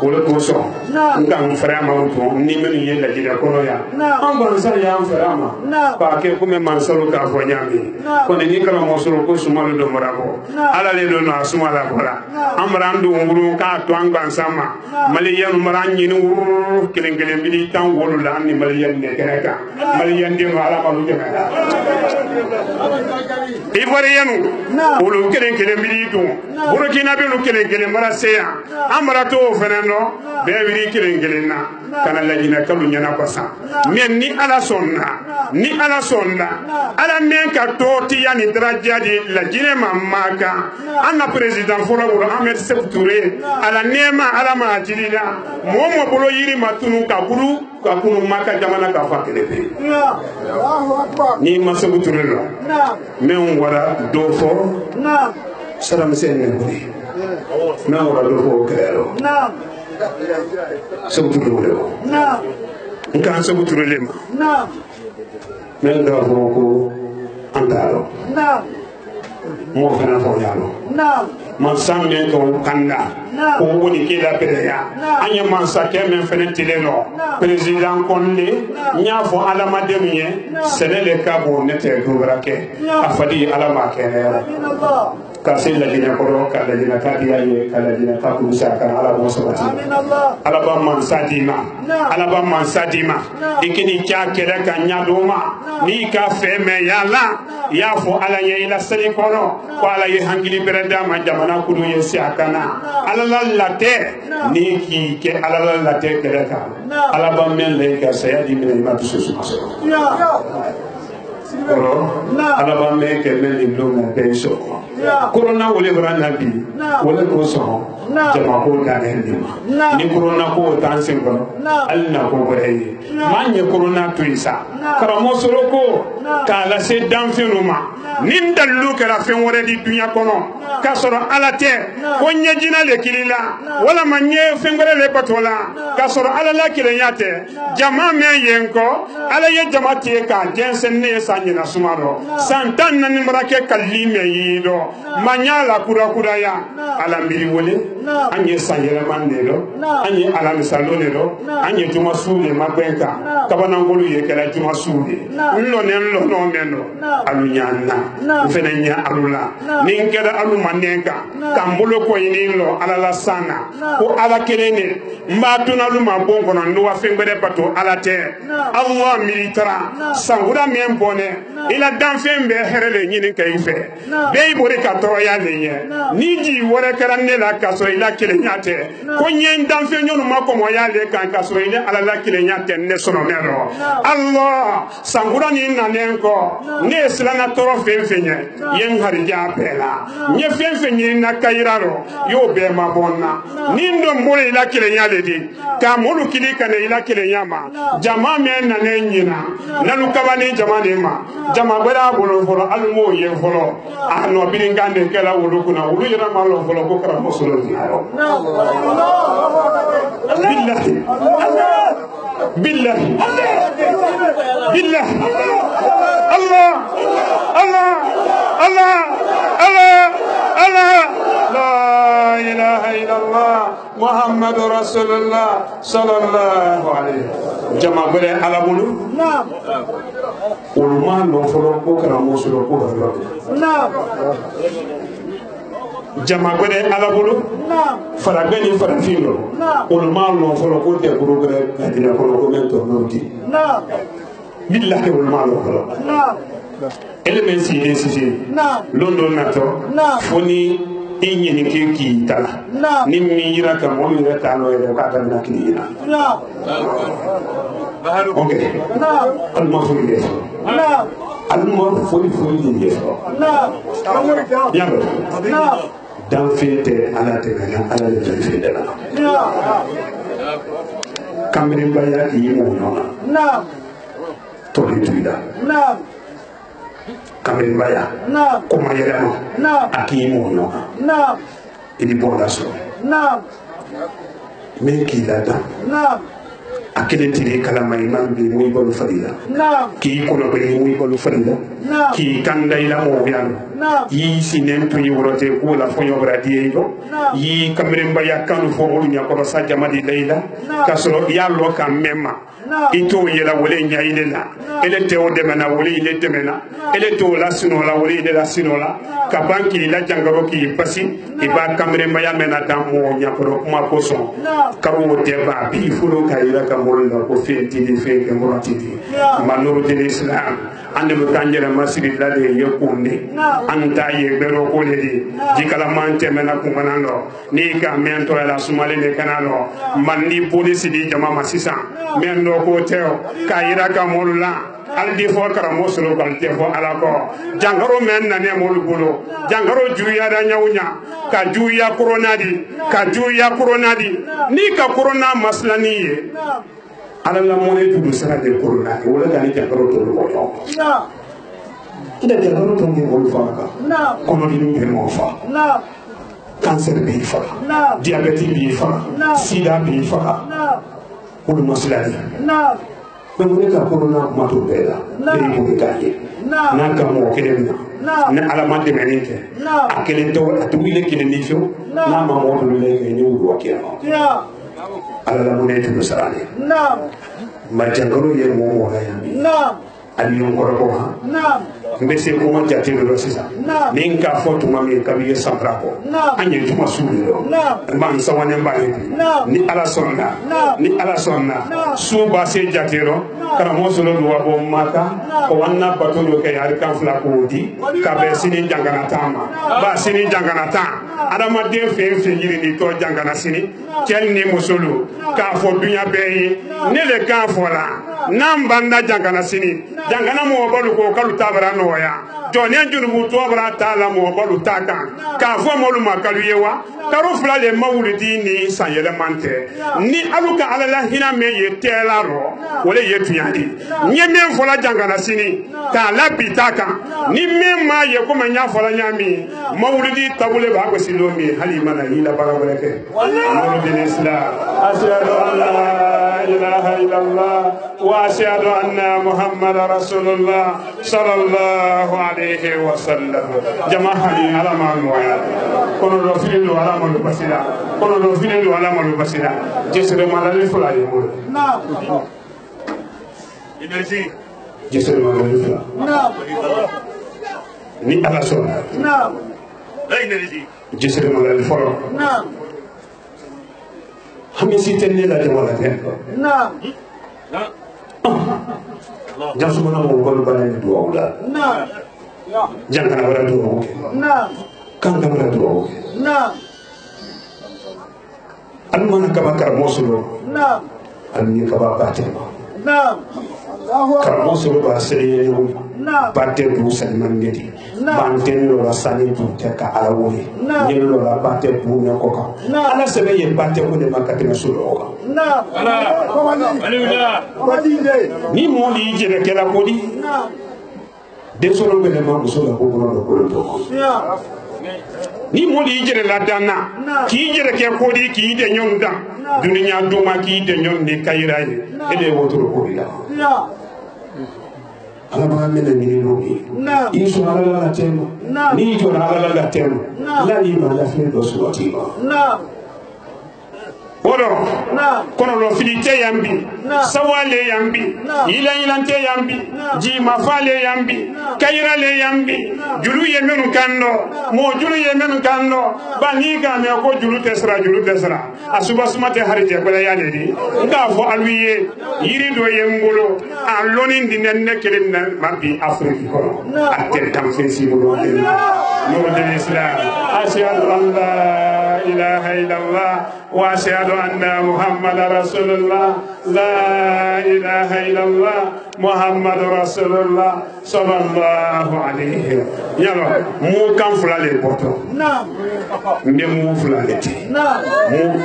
wole koson ngam frama ko ni men ye la dira kono ya an ban sa ya frama pa ke kuma mansal ka fo nyami ko ni kala mo soro ko suma do morabo ala le do na suma la bola amrandu nguru ka to an ban sama maliyan maranyi ni wuru kelen kelen bi tan wolu la ni maliyan ne kenaka maliyan de ala ma lu jema ivoirien olu kelen kelen bi dun burkina be lu kelen kelen mara seya amara to feneno be wiri kelen kelen na kana lajina kalu nyana ko sa men ni ala sonna ala men ka to ti yani daraja di lajine mamaka anna president fola wuro Ahmed Sékou Touré ala nema ala ma jilila momo bolo yiri matunu ka bulu ka kunu maka jamana ka fakele be ni ma Sékou Touré lo men wara do fo salam sen ne buri men wara do fo kero Sékou Touré lo nkan Sékou Touré le ma men do fo ko andalo mo fana fo yalo mansa men ko kanda ko woni ke la pereya anya mansa ke men fene tileno président konde nya fo alama demiye senele kabo nete dubrake afadi alama kenera kasi la dina koro kala dina kadiya ye kala dina taku saka ala bo sabati ala ba mansa dima ikini kya kera kanya doma ni ka feme yala ya fo ala ye ila sari koro ko ala ye hangili berenda ma jamana kudu ye siakana ala la late ni ki ke ala la late kera ka ala ba men le ka sayadi min ma tusu koro ala ba me ke men ni lo na penso corona wole brana bi wole ko so jama ko da ni corona ko tan sen ko alna ko bare manye corona to isa karamo soro ko kala se dan fenuma nin dalu kala fen wore di dunya kono ka soro alate ko nyejina le kilila wala manye fen gore le patola ka soro ala la kilanyate jama me yenko ala ye jama tie ka jensen ne sanyina sumaro santan nan mrake kalime yido manyala kura ya alambiri wole anye sanyele mandelo anye alamisalo lelo anye juma sule magbenka kabana ngolu yekela juma sule nlo no meno alunyana fenenya alula ninkeda alu manenka kambulo ko yinilo alala sana ko ala kelene mbatuna lu mabongo na ndo afengbere pato alate Allah militara sangura membone ila danfembe herele nyini kaife be bore ka to ya lenye niji wore karanne la kaso ila kele nyate ko nyen danfe nyonu makomo ya le kan kaso ila ala la kele nyate ne sono mero Allah sangura ni nanenko ne silana toro fenfenye yen harija pela nye fenfenye na kairaro yo be mabonna nindo mbole ila kele nyale di ka mulu kilika ne ila kele nyama jama men na nenyina nalu kabani jama ne ma jama gwera bolo folo almo ye folo ano biringande kala wulu kuna wulu yera malo folo ko kara mosolo diaro billahi Allah la ilaha illallah Muhammad Rasulullah sallallahu alaihi jama bele ala bulu ulma no folo ko kara mosolo ko jama bele ala bulu faragani farafino ulma no folo ko te buru gre dina folo ko mento noti billahi ulma no folo elementi esisi londo nato foni inyini ki tala ni mira ka mo mira talo e ka ta na kina okay al mo fo de al mo fo de ya dan fete ala te kana ala de fete la kamrin baya yi mo no to ituida kamrin baya kuma yelemo akimu no ili bonda so me ki dada akele tiri kalama imam bi muy bolu fadila ki kono be muy bolu fadila ki kanda ila mo yan yi sinen to yorote ko la fo yobra diego yi kamre mbaya kanu fo olu nya ko sa jamadi leila kasoro yallo kam memma ito yela wole nyaile la ele te o demena wole ile demena ele to la sino la wole ile la sino la ka banki la jangaro ki pasi iba kamre mbaya mena damo nya ko kuma ko so karo te ba bi fulo kayira ka molla ko fenti ni fe ke morati manuru de islam ande be kanjere masiri la de yekunde anta ye bero ko le di jikala mante mena ko manando ni ka mento la sumale ne kanalo manni police di jama masisa mendo ko teo kayira ka molla aldi fo karamo solo kal tefo ala ko jangaro men na ne mol bulo jangaro juya da nyawnya ka juya coronadi ni ka corona maslaniye ala la mone du sera de corona wala dani jangaro to ko ida jangaro to ni mol fa ka kono ni ni mo fa cancer bi fa diabète bi fa sida bi fa ko maslani Bagaimana kita corona matu bela, dari bumi kaki, nak kamu kena, nak alamat di mana itu, akhirnya tu wile kena nisio, nama mau tu wile kena uru akhirnya, alamat itu besar ni, macam kalau yang mau yang ni, ada yang korang mbese ko ma jati do sisa nin ka foto mami ka bi sambrako anye tuma suulo man sawane mbani ni ala sonna su ba se jatiro kara mo solo do wabo maka ko wanna bato do kay har kan fla ko di ka be sini jangana tama ba sini jangana ta adama de fe yiri ni to jangana sini kel ni musulu ka fo dunya be ni le ka fo la nambanda jangana sini jangana mo balu ko kalu tabara noya jone junu to bara taala mo balu taka ka fo mo lu makalu yewa karu fla le mawlidi ni sanyele mante ni aluka alala hina me ye telaro wala ye tuyandi nyeme fola jangana sini ta la bitaka ni mema ye ko manya fola nyami mawlidi tabule ba ko silomi halima na ila bara wala ke mawlidi islam ashhadu an la ilaha illallah wa ashhadu anna muhammadar rasulullah sallallahu alaihi wasallam jama'a ala ma noya kono do filu ala ma basira kono do filu ala ma basira jesere malale fula ye mo na energy jesere malale fula na ni ala so na energy jesere malale folo na hami sitenne la de wala ten na jangan mana mau kalau banyak dua udah, jangan ada dua, kan ada dua, anu mana kabakar musuh, anu ni kabakar cema, kalau musuh bahasa ini, partai bukan mandiri, banten lo rasanya tu cakap alawuni, ni lo la partai punya koka, anak sebenarnya partai punya makan musuh ni mo li jere kala kodi de solo bele ma musola ko ko ko ni mo li jere la dana ki jere ke kodi ki de nyonda dunya duma ki de nyonde kayra e de wotoro ko la ala ba mena ni no ni iso ala la tema ni jo ala la tema la ni ma la fe do so tima Oro, kono lo filite yambi, sawale yambi, ilante yambi, jimafale yambi, kairale yambi, julu yemenu kando, mo julu yemenu kando, baniga me ko julu tesra, asuba sumate harite ko yane di, nga fo alwiye, yiri do yembolo, a lonin dinenne kelen na mabi Afrique ko, atel tam fensi mo do de Islam, ashhadu an la ilaha illallah wa ashhadu anna Muhammad Rasulullah la ilaha illallah Muhammad Rasulullah sallallahu alaihi yalo mu kan fulale poto na mbe mu fulale ti na mu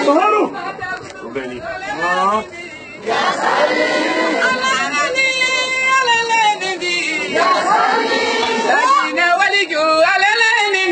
Soharu Ubeni ya salim alalani alalani ya salim na walijo alalani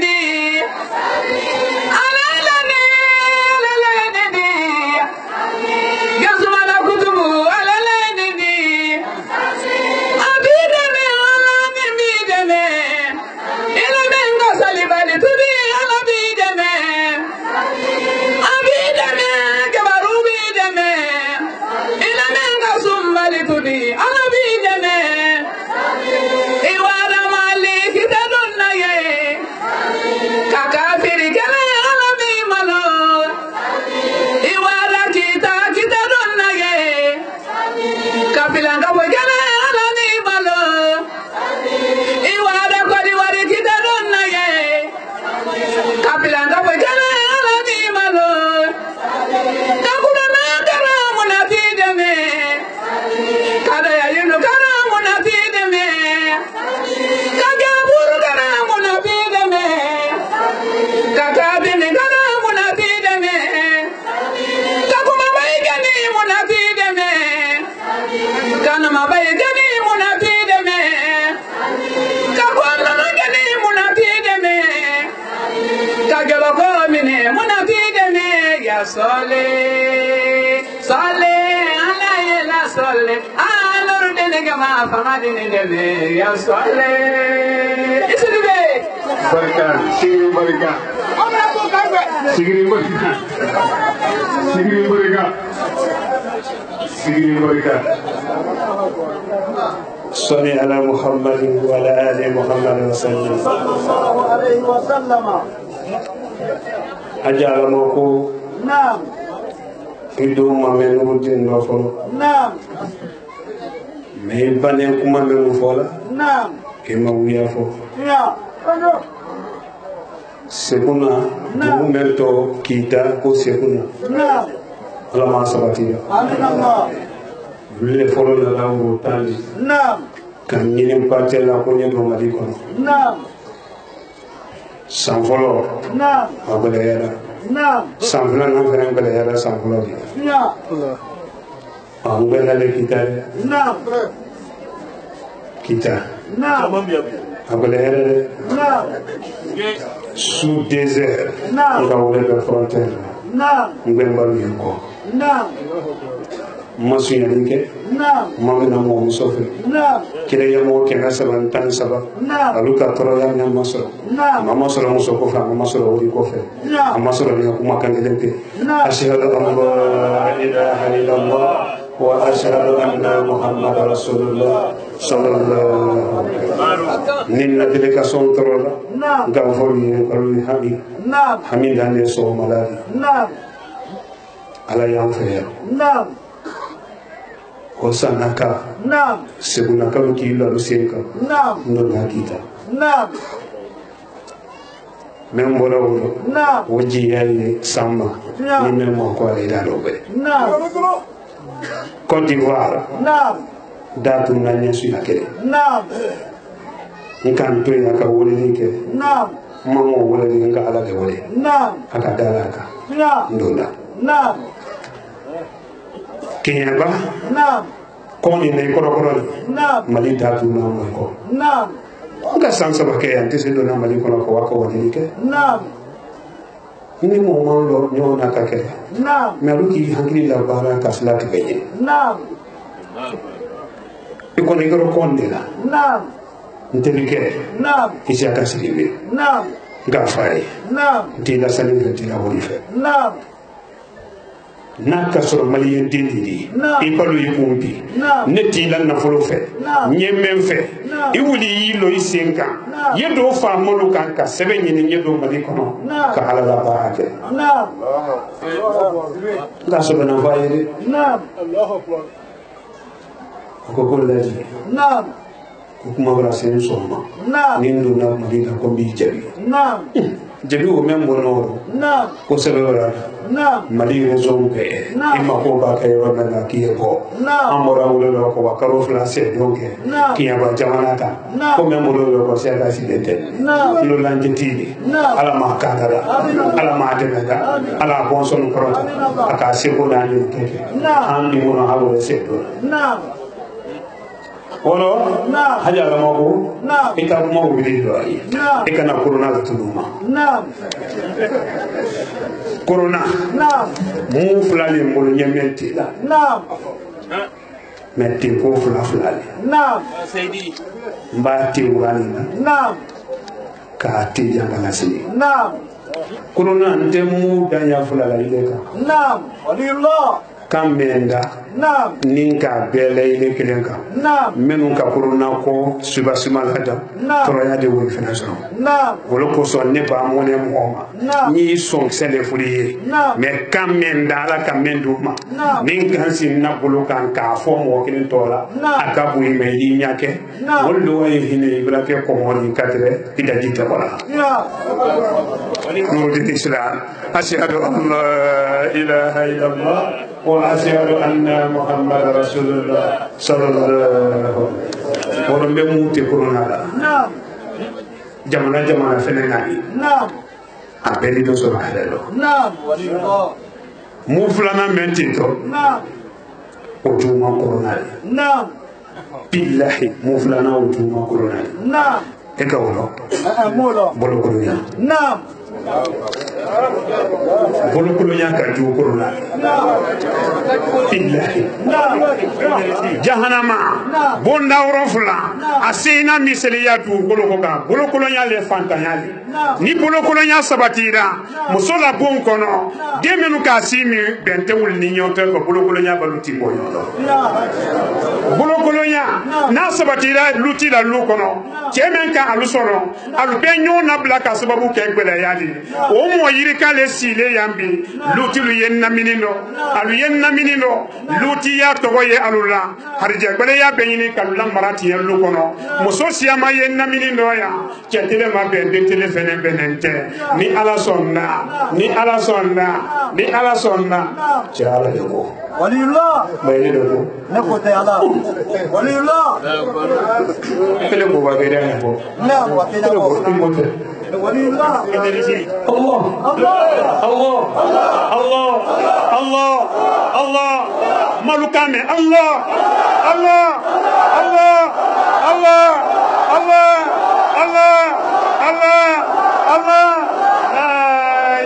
ya sole sole ala la sole alor de gama fama de ya sole isube barka sigiri barka sigiri barka sigiri barka sigiri barka صل على محمد وعلى آل محمد وسلم صلى الله عليه وسلم أجعل موكو نعم بدون من ودين وفر نعم mais banen kuma men fola نعم kema wiya fo يا sekuna du mento kita ko sekuna نعم ala ma sabati آمين الله le folo la lawo tandi نعم kan nyinin patel la ko nyedo mali kono نعم san folo نعم abale yara نعم san folo na fere bale yara san folo di يا angwela le kita نعم kita نعم abale yara نعم sous désert نعم nga wole be frontière نعم ngwemba ko نعم masu yanike نعم mamina mo musofe نعم kile yamo kena saban tan saba نعم aluka toro ya nya masoro نعم mama soro muso ko fa mama soro wori ko fe نعم amma soro ni kuma kan gelente نعم ashhadu an la ilaha illallah wa ashhadu anna muhammadar rasulullah sallallahu alaihi wasallam ninna delegation toro la نعم gavori alu hami نعم hamidane so maladi نعم ala yang fe نعم hosanaka نعم segunaka kilo lusenka نعم ndo ngakita نعم membola wolo نعم woji yayi samba Yeah. ni memo ko ala ida robe نعم Côte d'Ivoire نعم datu nganya su yakere نعم nkan to ya ka wole ke نعم mamo wole nga ala de wole نعم aka dalaka يا ndola نعم kenyaba نعم ko ni ne ko ko نعم mali datu na mo ko نعم nga sansa ba ke ante se do na mali ko ko wako woni ke نعم ni mo mo lo nyo na ka ke نعم me aluki hankili la bara ka slati benye نعم ko ni ko konde la نعم ntelike نعم isi ata siribe نعم nga fay نعم tila sanin tila woni fe نعم naka soro malien dindidi Naam. i palu i kumpi Naam. ne tila nafolo fe Naam. nyemmen fe Naam. i wuli yilo i senka Naam. ye do famolu kan ka sebe nyini ye do mali kono Naam. ka ala la baara kɛ نعم nga sɔrɔ na fa ye de نعم a ko ko laji نعم ko kuma bara sen sɔgɔma نعم ni n donna mali la ko n b'i jaabi نعم jabi o mɛn bɔnɔ o نعم ko sɛbɛ wɛrɛ نعم mali région bɛɛ Naam. i mako b'a kɛ yɔrɔ min na k'i ye bɔ Naam. an bɔra wolo la ko wa kalo fila sɛdenw kɛ Naam. kiyaba jamana kan Naam. ko mɛn bolo la ko sɛka silen tɛ Naam. kilo lanje ti de Naam. ala m'a kanda la ala m'a dɛmɛ da ala a bɔnsɔn kɔrɔta a k'a seko n'a ɲini kɛ Naam. an bi kɔnɔ a wolo se dɔ la نعم wɔlɔ Naam. hali alama ko Naam. i ka kuma wuli dɔ a ye Naam. i kana korona la tunu ma نعم korona نعم mun fila le n bolo ɲɛmɛ ti la نعم mɛ te ko fila fila le نعم n b'a te wurani la نعم k'a te jangala sini نعم korona n tɛ mu danya fila la ile kan نعم ولي الله kan mɛn da نعم ni k'a bɛɛ la ile kelen kan نعم minnu ka korona ko subasima la da Naam. tɔɔrɔya de wuli fɛnɛ sɔrɔ نعم olu kosɔn ne b'a mɔnɛ mɔgɔ ma Naam. n y'i sɔn sɛlɛ foli ye Naam. mɛ kan mɛn da ala ka mɛn d'u ma Naam. min kan sin na bolo kan k'a fɔ mɔgɔ kelen tɔ la Naam. a ka bon i ma i y'i ɲɛ kɛ Naam. olu de wa ye hinɛ i bɛna kɛ kɔngɔ ni ka tɛrɛ i daji tɛ wala يا نور الإسلام أشهد أن لا إله إلا الله وأشهد أن محمد رسول الله صلى الله عليه وسلم ورمي موتي كورونا نعم جمانا جمانا فنناني نعم أبدي دو سورة هلو نعم ولي الله مو فلانا منتيتو نعم وجوما كورونا نعم بالله مو فلانا وجوما كورونا نعم إكاولو مولا بولو كورونا نعم bolokolonya ka jugu korona billahi jahanama bonda orofula asina miseliya du bolokoka bolokolonya le fantanyali ni bolokolonya sabatira musola bon kono demenu ka simi bente wul ni nyoto ko bolokolonya baluti boyo bolokolonya na sabatira luti la lu kono chemen ka alusoro alu benyo na blaka sababu ke gbele yadi o mo yirika le sile yambi luti lu yenna minino alu yenna minino luti ya togo ye alula harje gbele ya benyini kalula marati ya lu kono muso siama yenna minino ya chetele ma bende tele fene benente ni ala sonna ni ala sonna ni ala sonna chala yego Waliullah. bayne do Nakote Allah. Waliullah. tele ko ba bere ne ko Naam wa kila tele ko ko. imote Waliullah. Allah Allah. Allah Allah Allah Allah malukame Allah Allah Allah Allah Allah Allah Allah Allah la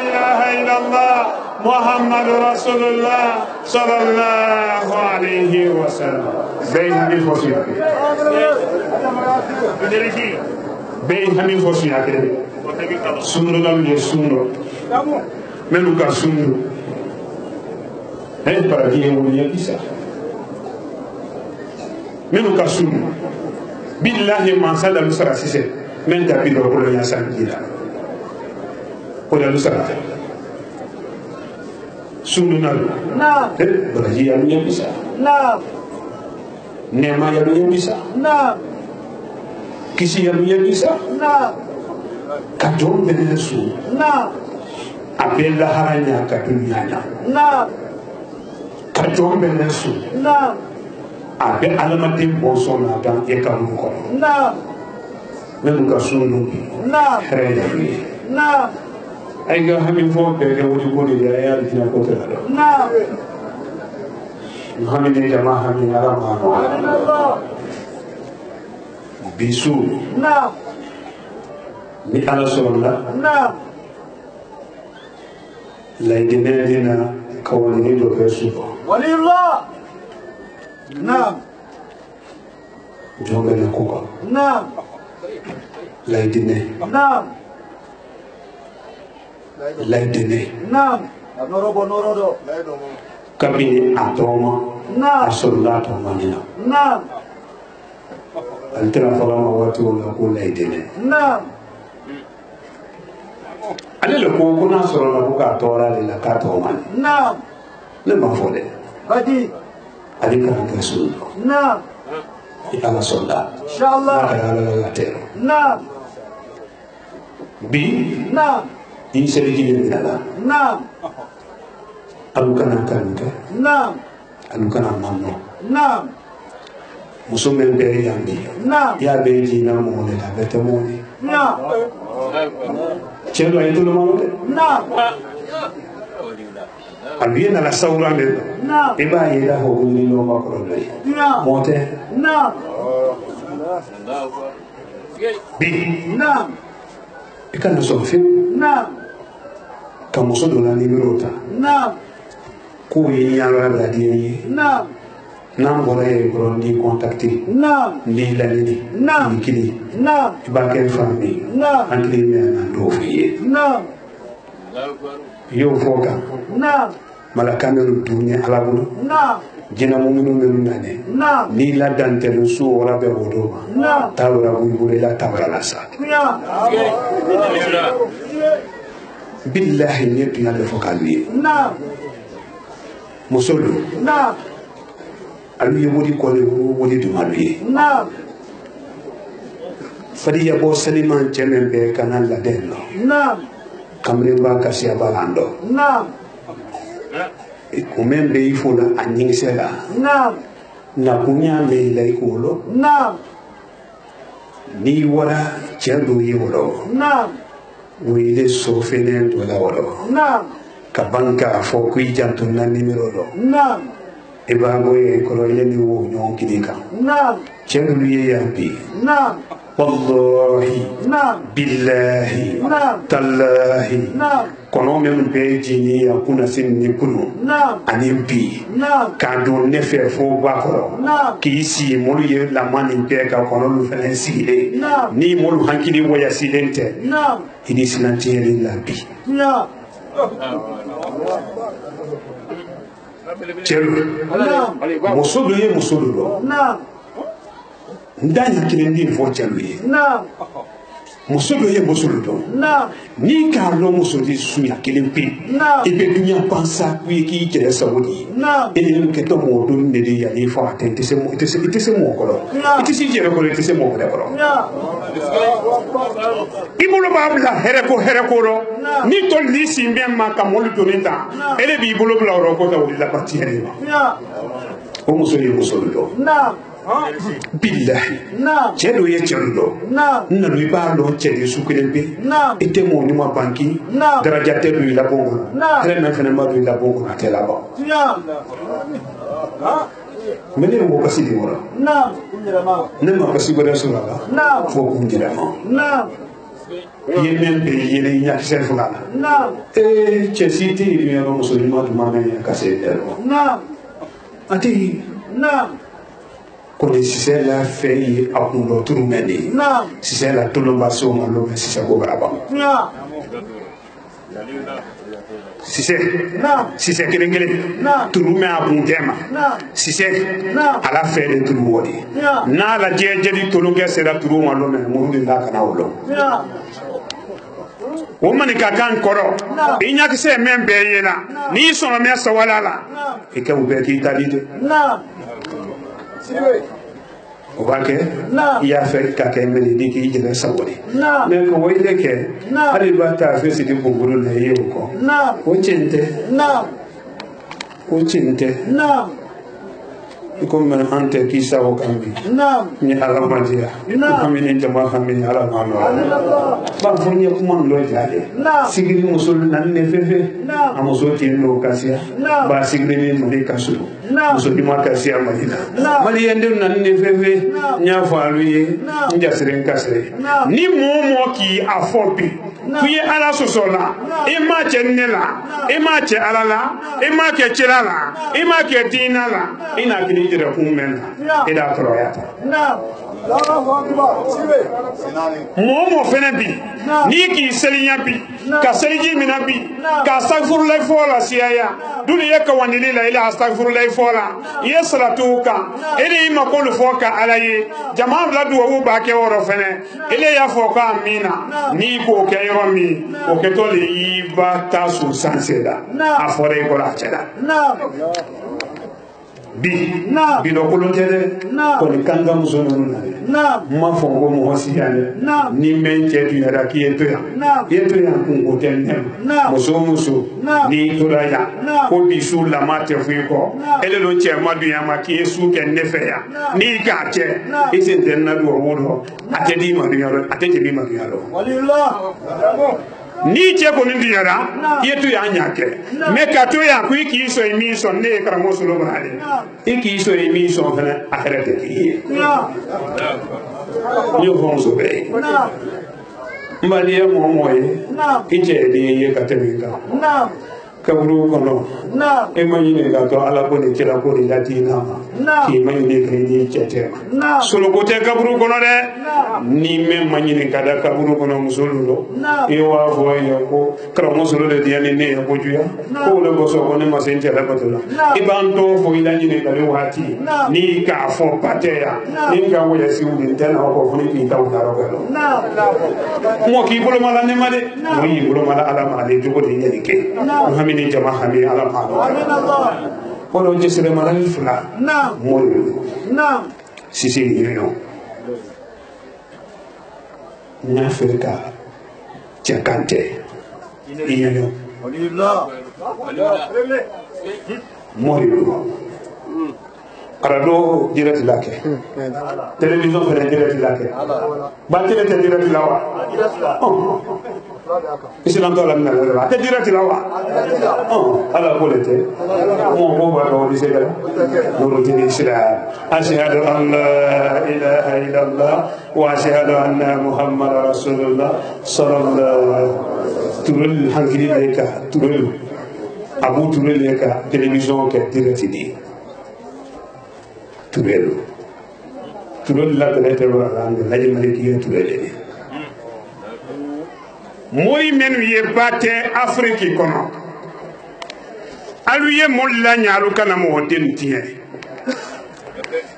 ilaha illallah Muhammadur Rasulullah sallallahu alaihi wasallam bayn hamil fosi bayn hamil fosi akede sunno dam je sunno melu ka sunno ay para die woni yakisa melu ka sunno billahi man sada lusara sise men ta bido ko ya sankila ko da lusara sunno nalu Naam. para die ya yakisa Naam. nema ya yakisa Naam. kisi ya yakisa Naam. kadon benen su Naam. abella haranya ka dunyanya Naam. kadon benen su Naam. abe alamatin bosona dan e kamu ko Naam. melu ka sunu Naam. reja ni Naam. ay ga hamin fo be de woni ko de ya dina ko tala do Naam. hamin de jama hamin arama Allah. bisu Naam. ni ala sonda Naam. lay dina dina kawani ni do be su Waliullah. Naam. jobe na ko ko Naam. lay dina Naam. lay dina Naam. Norodo. kabi atoma Naam. asolla to manina Naam. altera fala ma wati wala ko lay dina Naam. ale le ko ko na soro la ko ka tora le la ka to man Naam. le ma fole Badi. ali ka ka su Naam. ala sonda Inshallah. ala la tero Naam. bi Naam. in seri jini la Naam. alu kana kanka Naam. alu kana mamno Naam. muso men be yambi Naam. ya be jina mo le la bete mo ni Naam. chelo ay to mo le Naam. abi na la sawra le Naam. e ba yi la ho ni no ma ko le Naam. mote Naam. bi Naam. e kana so fi Naam. ka muso do la ni rota Naam. ko yi ya la la di yi Naam. nan bora e bro ni contacter Naam. ni la ni Naam. ni kili Naam. ba ke famille Naam. antli me na do fi Naam. yo foka Naam. malaka menu dunya ala bulu Naam. jina muminu menu nane Naam. ni la dante no su ora be bodo Naam. tawra bu bule la tawra la sa Naam. billahi ni dunya le foka ni Naam. musulu Naam. alu ye wodi ko le wodi du malu Naam. fadi ya bo saliman chemen be kanal la dello Naam. kamre ba kasia balando Naam. ko men be ifola anyi sela Naam. na kunya me la ikolo Naam. ni wala chendo yi wolo Naam. wile so fenen do la wolo Naam. ka banka fo ku jantu na numero do Naam. e ba go e ko ile ni wo nyon kidika Naam. chendo ye yambi Naam. wallahi billahi tallahi kono men be jini ya kuna sin ni kunu ani bi ka do ne fe fo ba ko ki si molu ye la mani be ka kono lu fene sile ni molu hankili wo ya silente ini sinatiere la bi chelu musudu ye musudu do ndani kilendi fo chelu ye musudu ye musudu do ni ka lo musudu suya kilempi ibe dunya pansa kuye ki kire sawudi ele ke to mo do ndede ya ni fo atente se mo itese mo ko lo itese jere ko itese mo ko de ko ibolo babla hereko ro ni to lisi mbemma ka mo lu do nta ele bi ibolo bla ro ko ta wudi la partie ele o musudu ye musudu do billahi cedo ye cedo na lui parlo cedi sukrebe ete mo ni ma banki daraja te lui la bongo hele na fene ma lui la bongo na tela ba mene wo kasi di wora ne ma kasi go rasul la fo ko ndira ma yenen be yene nya sen fulana cesiti mi ero musulman ma ne kasete ati ko si c'est la feuille à un autre meni si c'est la tout le basso malo si c'est ko braba si c'est kelengele tout me a bon tema si c'est à la fin de tout le monde na la jedi to longa sera tout malo me mo de la kana wolo o mani ka kan koro inya ki se membe yela ni so me sawala e ka ube ki talide o va que ya fait kake meni diki jere sawori mais ko woyde ke ari bata fe sidi bungulu na yew ko o cinte ko men ante ki sawo kambi ni ala madia kami ni jama kami ala mano ba fonye ko man lo jale sigiri musul nan ne fefe amuso ti no kasia ba sigiri ni de kasu musul di makasia madina mali yende nan ne fefe nya falu ye nja sirin kasre ni momo ki afopi kuye ala sosola ima chenela ima che alala ima ke chirala ima ke tinala ina kini jira kumena ida troyata momo fene bi ni ki selinya bi ka seliji mina bi ka astaghfirullah fola siaya duniya ka wanili la ila astaghfirullah fola yesratuka ile ima ko foka alaye jamaa bladu wo ba ke woro fene ile ya foka amina ni ko ke yomi o ke to le yiba tasu sanseda afore ko la cheda bi do kolontere ko ni kanga muso nuna ma fongo mo hosiyane ni menche tu yara ki yeto ya kungo tenne muso ni turaya ko bi su la mate fuiko ele lo che ma du ya ma ki su ke nefe ya ni ka che ise denna do wodo atedi ma du yaro atedi ma du yaro walillah ni che ko ni yara yetu ya nyake me ka to ya ku ki so emi so ne kra mo so lo brale ki so emi so fana akhirate ki yo von so be mbali ya mo moye ije de ye ka teminga kaburu kono e mayine ga to ala ko ni kira ko ni latina ki mayine kredi chete solo ko te kaburu kono de ni me mayine kada kaburu kono musululo e wa fo yo ko kramo solo de diane ne ko juya ko le go so ko ne masenje la batula e banto fo ila ni ne kale wati ni ka fo pateya ni ga wo yesi udi tena ko fo ni ta udaro ko mo ki bolo mala ne made mo yi bolo mala ala ma de jogo de nyani ke ni jama hami ala ma kono jesere mala fula mo sisi yino nya ferka chakante yino mo radio direct lake télévision fait direct lake ba télé direct lawa islam to la na la te direct la wa ala ko le te mo ko ba do di se da no ti islam ashhadu an la ilaha illallah wa ashhadu anna muhammadar rasulullah sallallahu turul hankiri leka turul abu turul leka télévision ke direct ni turul la te wa la ji maliki turul moy menu ye bate Afrique kono alu ye molla nyaalu kana mo den tiye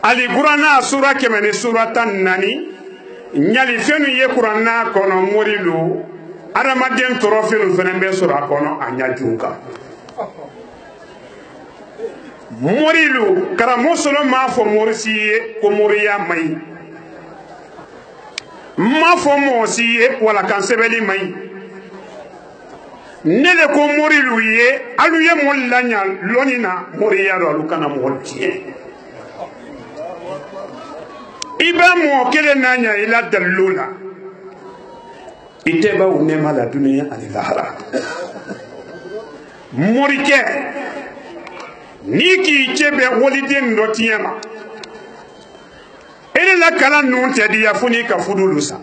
ali qur'ana sura kemene suratan nani nyali fenu ye qur'ana kono morilu aramaden torofenu fenembe sura kono anya junka morilu karamo solo ma fo morisiye ko moriya mai ma fo mosiye wala kansebeli mai nele ko morilu ye alu ye mollanya lonina moriya do alu kana moltie iba mo kele nanya ila dalula iteba unema la dunia alilahara morike niki chebe woliden do tiema ele la kala nun tedi yafuni ka fudulusa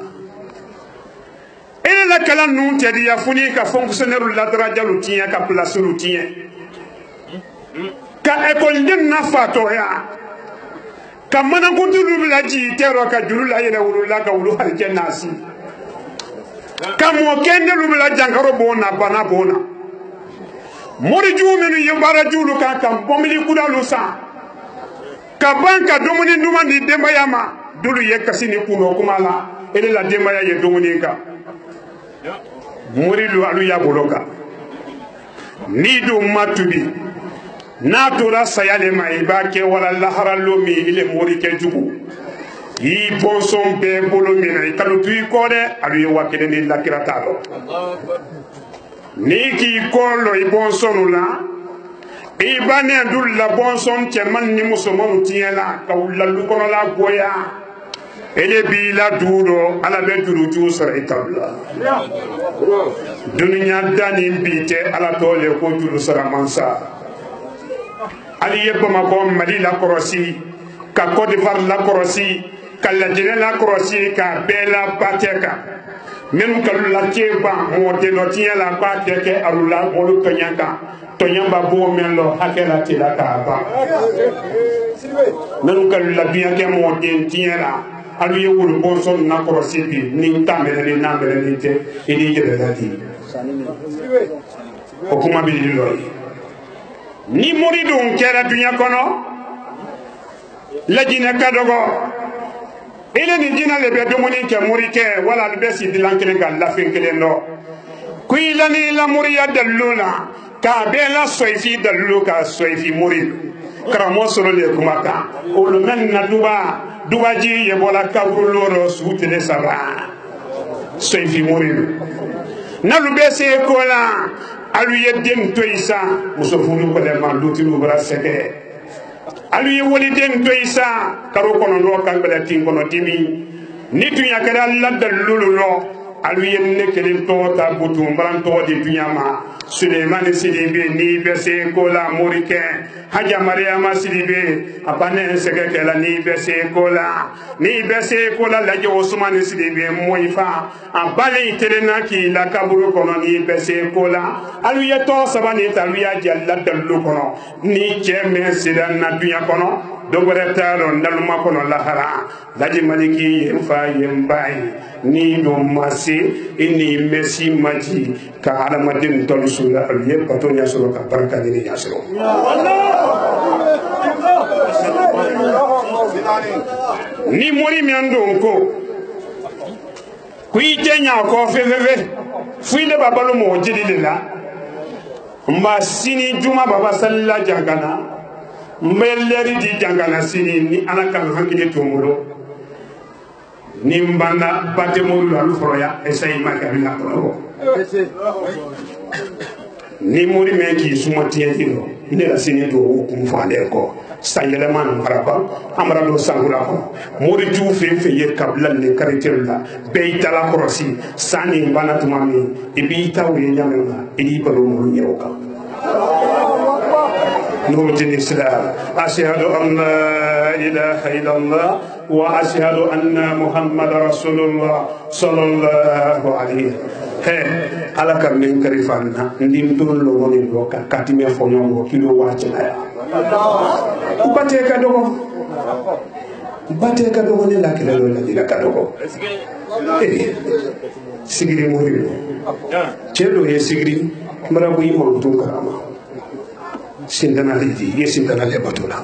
ele la kala nun tedi yafuni ka fonctionnaire la daraja lutien ka place lutien ka école den na fato ya ka manan kuntulu la ji tero ka julula yele wulula ka wulu harke nasi ka mo kende lubula jangaro bona bana bona mori jumenu yembara julu ka kam bomili kudalu sa ka banka domuni numandi dembayama dulu ye kasini kuno kumala ele la dembaya ye domuni ka mori lu alu ya boloka ni do matubi na tora sayale mai ba ke wala lahara lomi ile mori ke jugu yi bonson be bolo mina ikalu tu ikode alu ye wakede ni lakirata do ni ki kolo i bonson la ibane dul la bonson cheman ni musomo tiela ka wulalu kono la goya ele bi la duro ala be duru tu sar itabla dunya dani bite ala tole ko duru sara mansa ali yebba ma bom mali la korosi ka Côte d'Ivoire la korosi ka la jene la korosi ka bela bateka même ka la tieba mo de no tiela ba teke arula molu tonyaka tonyamba bo melo hakela tila ka ba même ka la bien ke mo de tiela alu ye wul bonson na korosi bi ni tamere ni namere ni te idi je la di o kuma bi loyi ni muridun kera dunya kono lajina kadogo ile ni jina le be domoni ke murike wala le be si dilankele ga la finkele no kuila ni la muriya dalula ka be la soifi dalu ka soifi murid karamo solo le kumaka o le men na duba ji ye bola kabru loro sutele sara soifi murid na lu be se kola alu yedden toyisa musofulu ko de man lutilu bara seke alu ye woli den toyisa karo kono do kan bela tin kono timi nitu yakara ladda lululo alu yenne kelen to ta butu mbaran to de dunyama Suleiman Sidibe ni bese kola morike haja Mariama Sidibe apane seke kala ni bese kola laje Osman Sidibe moifa abale terena ki la kaburu kono ni bese kola alu yeto sabani taluya jalla dallu kono ni cheme sidan na dunya kono dogore taro ndaluma kono lahara laji maliki yemfa yembai ni do masi ini mesi maji ka alamadin tolsula aliye patonya solo ka barka ni yasro ni mori mi andonko kuyi tenya ko fefefe fuile babalo mo jidilila mba sini juma baba salla jangana mbelleri di jangana sini ni anakan hakili tumulo ni mbanda batemolu alu foroya esay makabila ko ni muri me ki suma tienti no ne la sini do kun fale ko sayeleman baraba amra do sangula ko mori ju fe ye kabla ne karitirla be itala korosi sani bana tumami ibi tawre nyamena idi balo mo nyoka نور الإسلام أشهد أن لا إله إلا الله وأشهد أن محمد رسول الله صلى الله عليه ala ka min karifanna ndim tol lo woni do ka katime fo nyongo kilo wacina bate ka dogo ne la kila lo la dina ka dogo sigiri muri celo ye sigiri mara bu yimo tun karama sindana lidi ye sindana le batula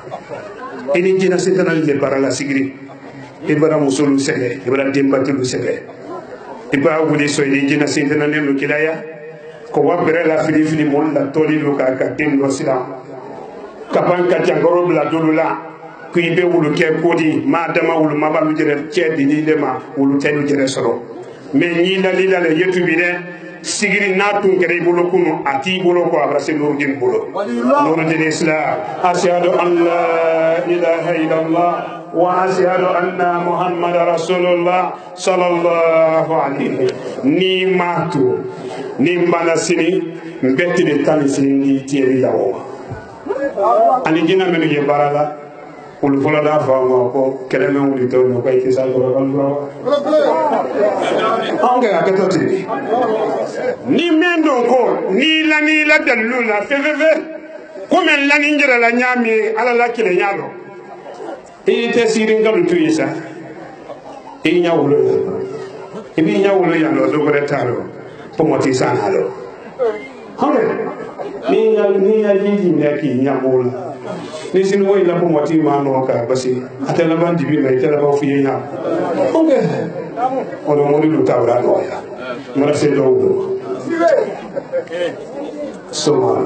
ini jina sindana le barala sigiri ibara musulu sege ibara dimbatulu sege iba wuli so ini jina sindana ne kilaya ko wabere la fili mon la toli lu ka dem lo sila kapan ka jangoro bla dolula ku ibe wulu ke kodi ma dama wulu mabalu jere cedi ni lema wulu telu jere soro me ni la lila le yetu bide sigiri natun kere bolo kuno ati bolo ko abrase nurdin bolo nurdin islam ashhadu an la ilaha illallah wa ashhadu anna muhammadar rasulullah sallallahu alaihi ni matu ni mbana sini mbeti de tani sini tieri yawo ani jina menu ye barala ul fola da fa ko keleme wuli to no kay kisa ko ko anga ka toti ni mendo ko ni la dalula fefefe comme la ninjera la nyami ala la kile nyalo e te sirin galu tuyisa e nyawulo e bi nyawulo ya no do ko retalo pomoti sanalo hame ni ya jiji ne ki nyamula ni sinu way la pomoti ma no ka basi atela bandi bi na itela ba fiye nya onge ono mori lu tabra no ya mara se do Somal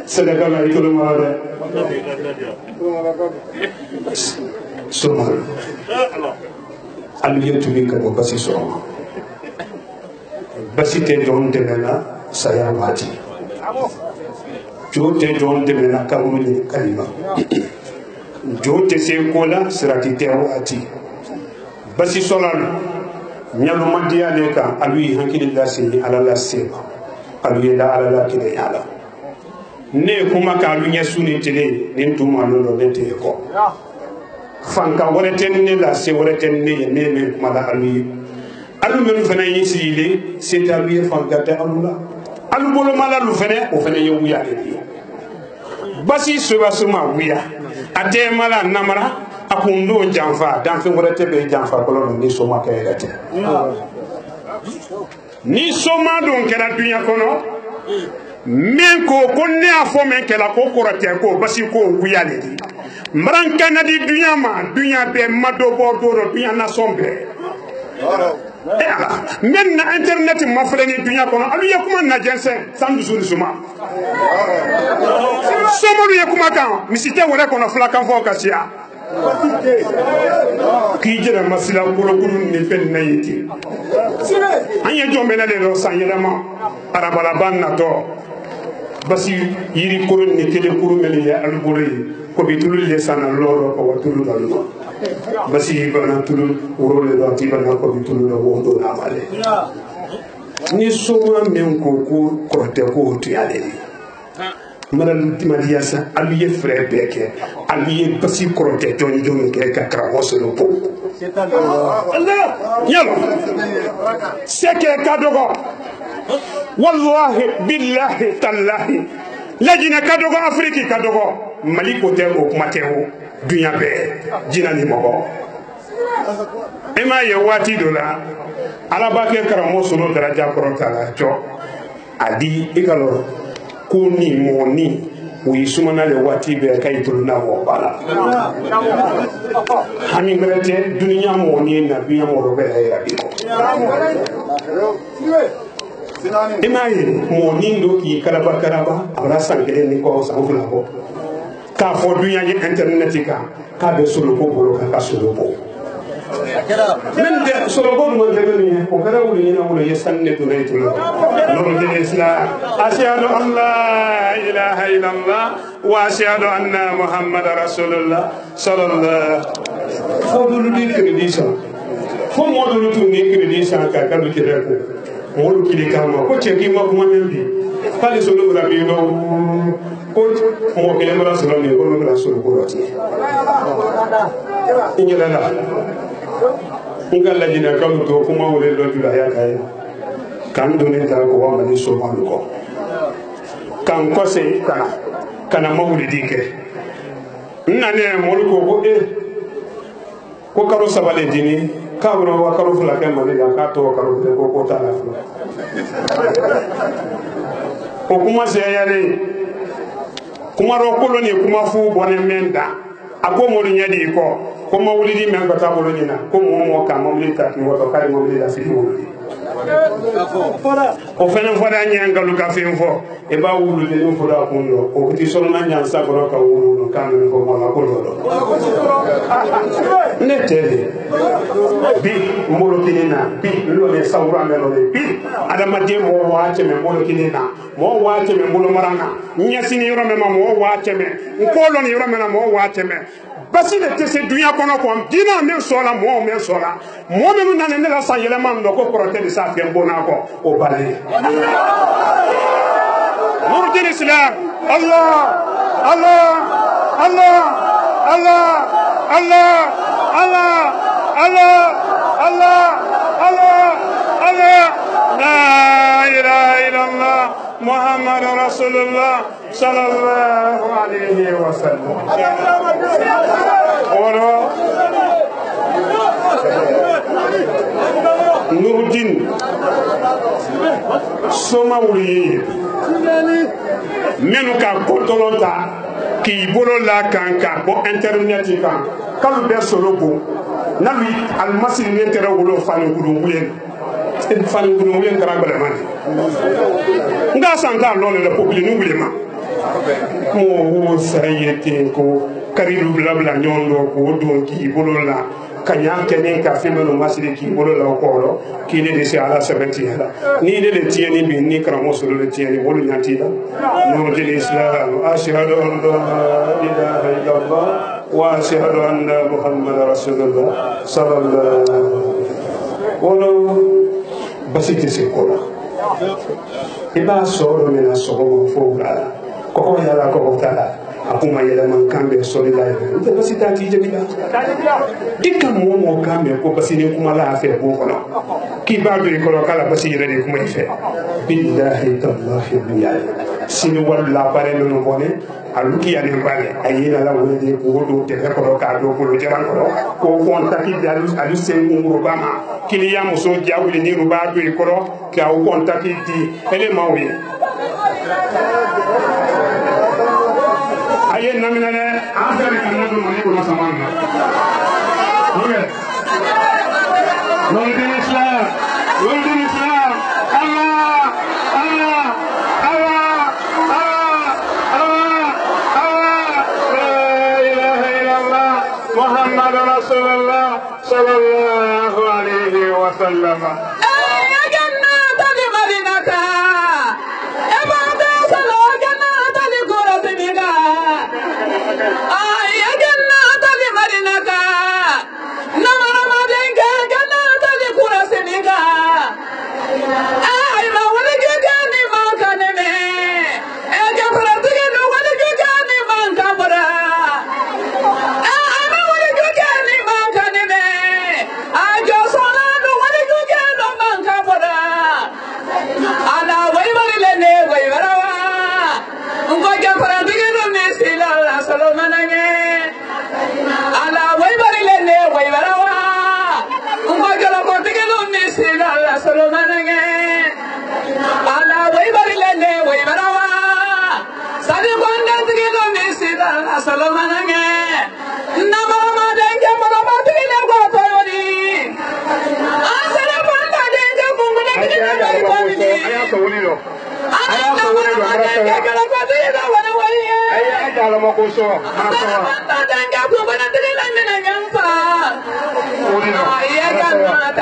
Senegal la ikolo mare Somal aliyetu bi ka basi so basi te don de mena saya mati jote don de mena kamuni kalima jote se kola sirati te wati basi solal nyalu mandiya le kan alwi hankililla sini alala seba alwi da alala kide yala ne kuma ka alwi nyasuni tele nin tuma londo lete ko fanka woreten ne la se woreten ne ne me kuma da alwi alu men fana yisile c'est alwi fanka ta alula alu bolo mala lu fene o fene yowu ya de basi soba suma wiya ate mala namara akundo janfa danfe worete be janfa ko ni soma kayete ni soma don kera dunya kono men ko ne afo men kala ko korote ko basi ko wiyale di mranka na di dunya ma dunya be madobo doro dunya na sombe men na internet ma freni dunya kono alu yakuma na jensen sandu suri suma somo lu yakuma kan misite wore kono flakan fo kasia ki jere masila kuro ni fen na yiti anya jombe na le do sanyelama arabala banna to basi yiri kuro ni tele kuro meli ya alburi ko bitulu le sana loro ko watulu dalu basi bana tulu urole do tibana ko bitulu do wondo na male ni soma men ko te ko tiale madal timaliasa aliye frère beke aliye basi korote joni joni ke ka krawoso lo po Allah yalo seke kadogo wallahi billahi tallahi lajina kadogo afriki kadogo maliko te o mateo dunya be jina ni mogo ema ye wati dola alaba ke krawoso lo daraja korota la jo adi igalo kuni moni wisumana le wati be kay tuluna mo bala hami merete dunya moni na dunya mo robe ya biko imaye moni ndo ki karaba abra sangele ni ko sangula ko ka fo dunya ni internet ka be solo ko bolo ka solo ko من ده سرقون من جبلني وكرهوا لي نقول يسند ريتنا نور الإسلام أشهد أن لا إله إلا الله وأشهد أن محمد رسول الله صلى الله فضل دي كرديسا فمودو توني كرديسا كاكلو كيركو مولو كيلي كاما كو تشيكي ما كوما مبي فالي سولو غرابيلو كو مو كيلي مرا سولو ني كو مرا سولو كوراتي إنجلا لا إنجلا جينا كم تو كوما ولي لو جولا يا كاي كان دوني تا كو ما دي سو مالو كو كان كوسي كان مولي ديكه ناني مولو كو ko karo sabale dini kabro wa karo fula ke mali ga ka to karo ko ta la fula ko kuma se yare kuma ro ko ni kuma fu bone menda ako mo nyadi ko mo wulidi men ko ta mo nyina ko mo ka mo wulidi ta ki woto kare mo wulidi la fi mo o fene fora nyangalu ka fin fo e ba wulu de no fora ko ndo o ti solo na nyan sa ko ka wulu no kan ko mo la ko do ne tele bi molo kinina bi lo ne sawra me lo bi adama de mo waate me molo kinina mo waate me molo marana nyasini yoro me mo waate me ko lo ni yoro me na mo waate me basi le tese dunya kono ko dina men sola mo men nana ne la sa yele mam do ko proté de sa fian bona ko o balé nurdin islam allah allah allah allah allah allah allah allah allah allah la ilaha illallah محمد رسول الله صلى الله عليه وسلم نور الدين سوماولي منو كا كوتولونتا كي بولو لا كان كا بو انترنت كان كالو بيرسولوبو نالوي المسير نترا ولو فانو كودومبوين fani gulu yen kara bala man nga sanga lolo la populi nu wulema mo wo sayete ko kariru blabla nyondo ko donki bolola kanya kenen ka femelo masiri ki bolola ko lo ki ne de se ala sabati hala ni de tieni bi ni kara mo solo de tieni wolu nyanti la no de islam ashhadu an la ilaha illallah wa ashhadu anna muhammadar rasulullah sallallahu alaihi basiti se kola iba soro me na soro fo gala ko yala ko tala akuma yela man kambe solida ite basita ti jebila dikka mo kambe ko basini kuma la fe bo kono ki ba do ko kala basira de kuma fe billahi tallahi biya sini walla bare no bone aluki ya ne bale ayina la woni ko do te ko ka do ko jaran ko taki alu se nguro bama kiliya muso jawli ni ruba do ko ka o taki di ele mawi aye namina ne afere kan do mani ko samanga okay Lord Islam Allah Allah Allah محمد رسول الله صلى الله عليه وسلم يا جنات المدينة يا بعد صلاة جنات القرطبية يا جنات المدينة نمر مدينة جنات القرطبية أي ما ولك جاني ما كان مي يا جبرت جنو ولك جاني ما كبرا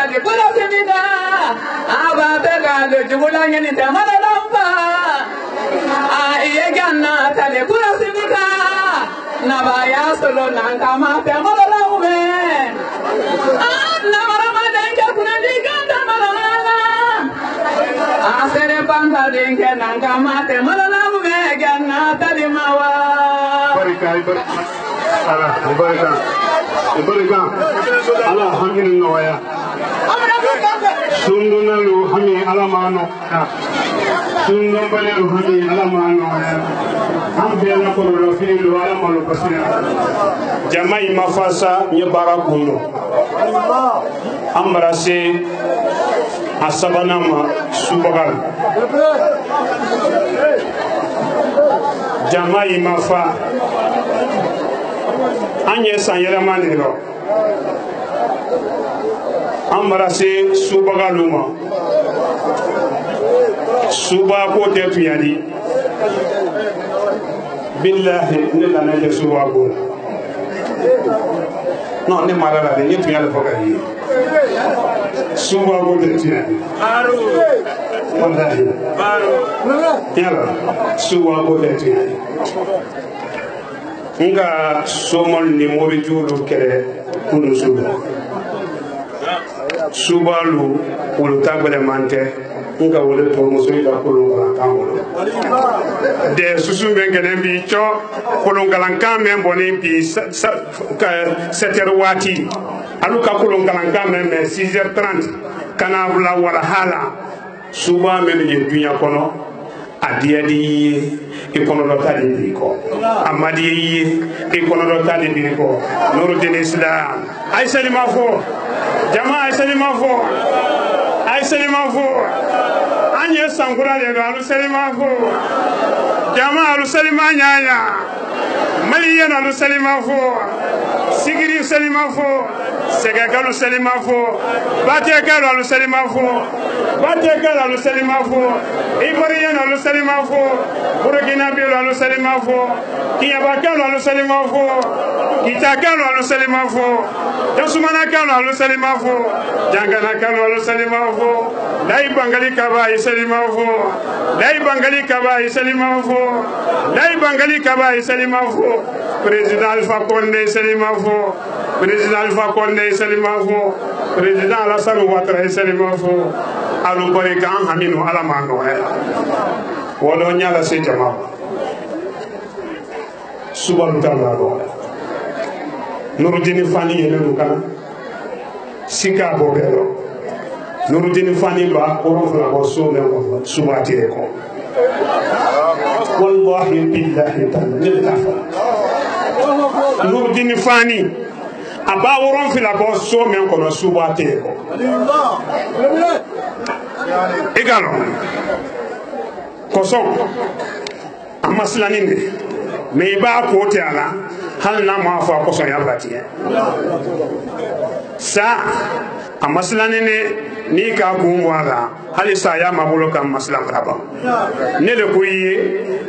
tali kula simida abate galo jugula ngeni tamala lamba iye ganna tali kula simida nabaya solo nankama tamala lamba namara madenga kuna diganda malala asere panda denga nankama tamala lamba ganna tali mawa barika ala hamdin noya sunduna lu hami ala mano sundun bale lu hami ala mano am bela ko lo fi lu ala mano pasina jamai mafasa nye barakundo amrase asabanama subagal jamai mafa anye sanyela niro ambarase subagaluma suba ko te tuyadi billahi ne lana je suba ko no ne marala de yetu yalla fogari suba ko te tuyadi aru wallahi aru yalla suba ko te tuyadi nga somol ni mobi julu kere kunu subalu wolu tagbele mante nga wole to muso ida kulungala kamolo de susu ngene bi cho kulungala kambe mboni bi 7h wati aluka kulungala kambe me 6h30 kana bula wala hala suba men ye dunya kono adiadi ikono do tali biko amadi ikono do tali biko Nuruddin Islam ay salima fo jamaa ay salima fo anye sangura le alu salima fo jamaa alu salima nyanya maliyan alu salima fo sigiri salima fo segagalu salima fo batekalu alu salima fo Ivoirian alu salima fo Burkina Faso alu salima fo Kiyabakalu alu salima fo Kitakalu alu salima fo Tasumana alu salima fo Jangana alu salima fo Dai Bangali Kaba salima fo Président Alpha Condé salima fo Président Alassane Ouattara salima fo alu barika haminu ala mano wodo nyala se jama subhanahu wa ta'ala Nuruddin Fani yele kan sika bobelo Nuruddin Fani ba oron fala bo so me ko subati ko wallahi billahi ta'ala Nuruddin Fani aba oron fala bo so me ko subati ko egalo koson amaslanin me ba ko te ala hal na ma fa koson ya batiye sa amaslanin ni ka gumwala hali sa ya mabulo kam maslam raba ne le ko yi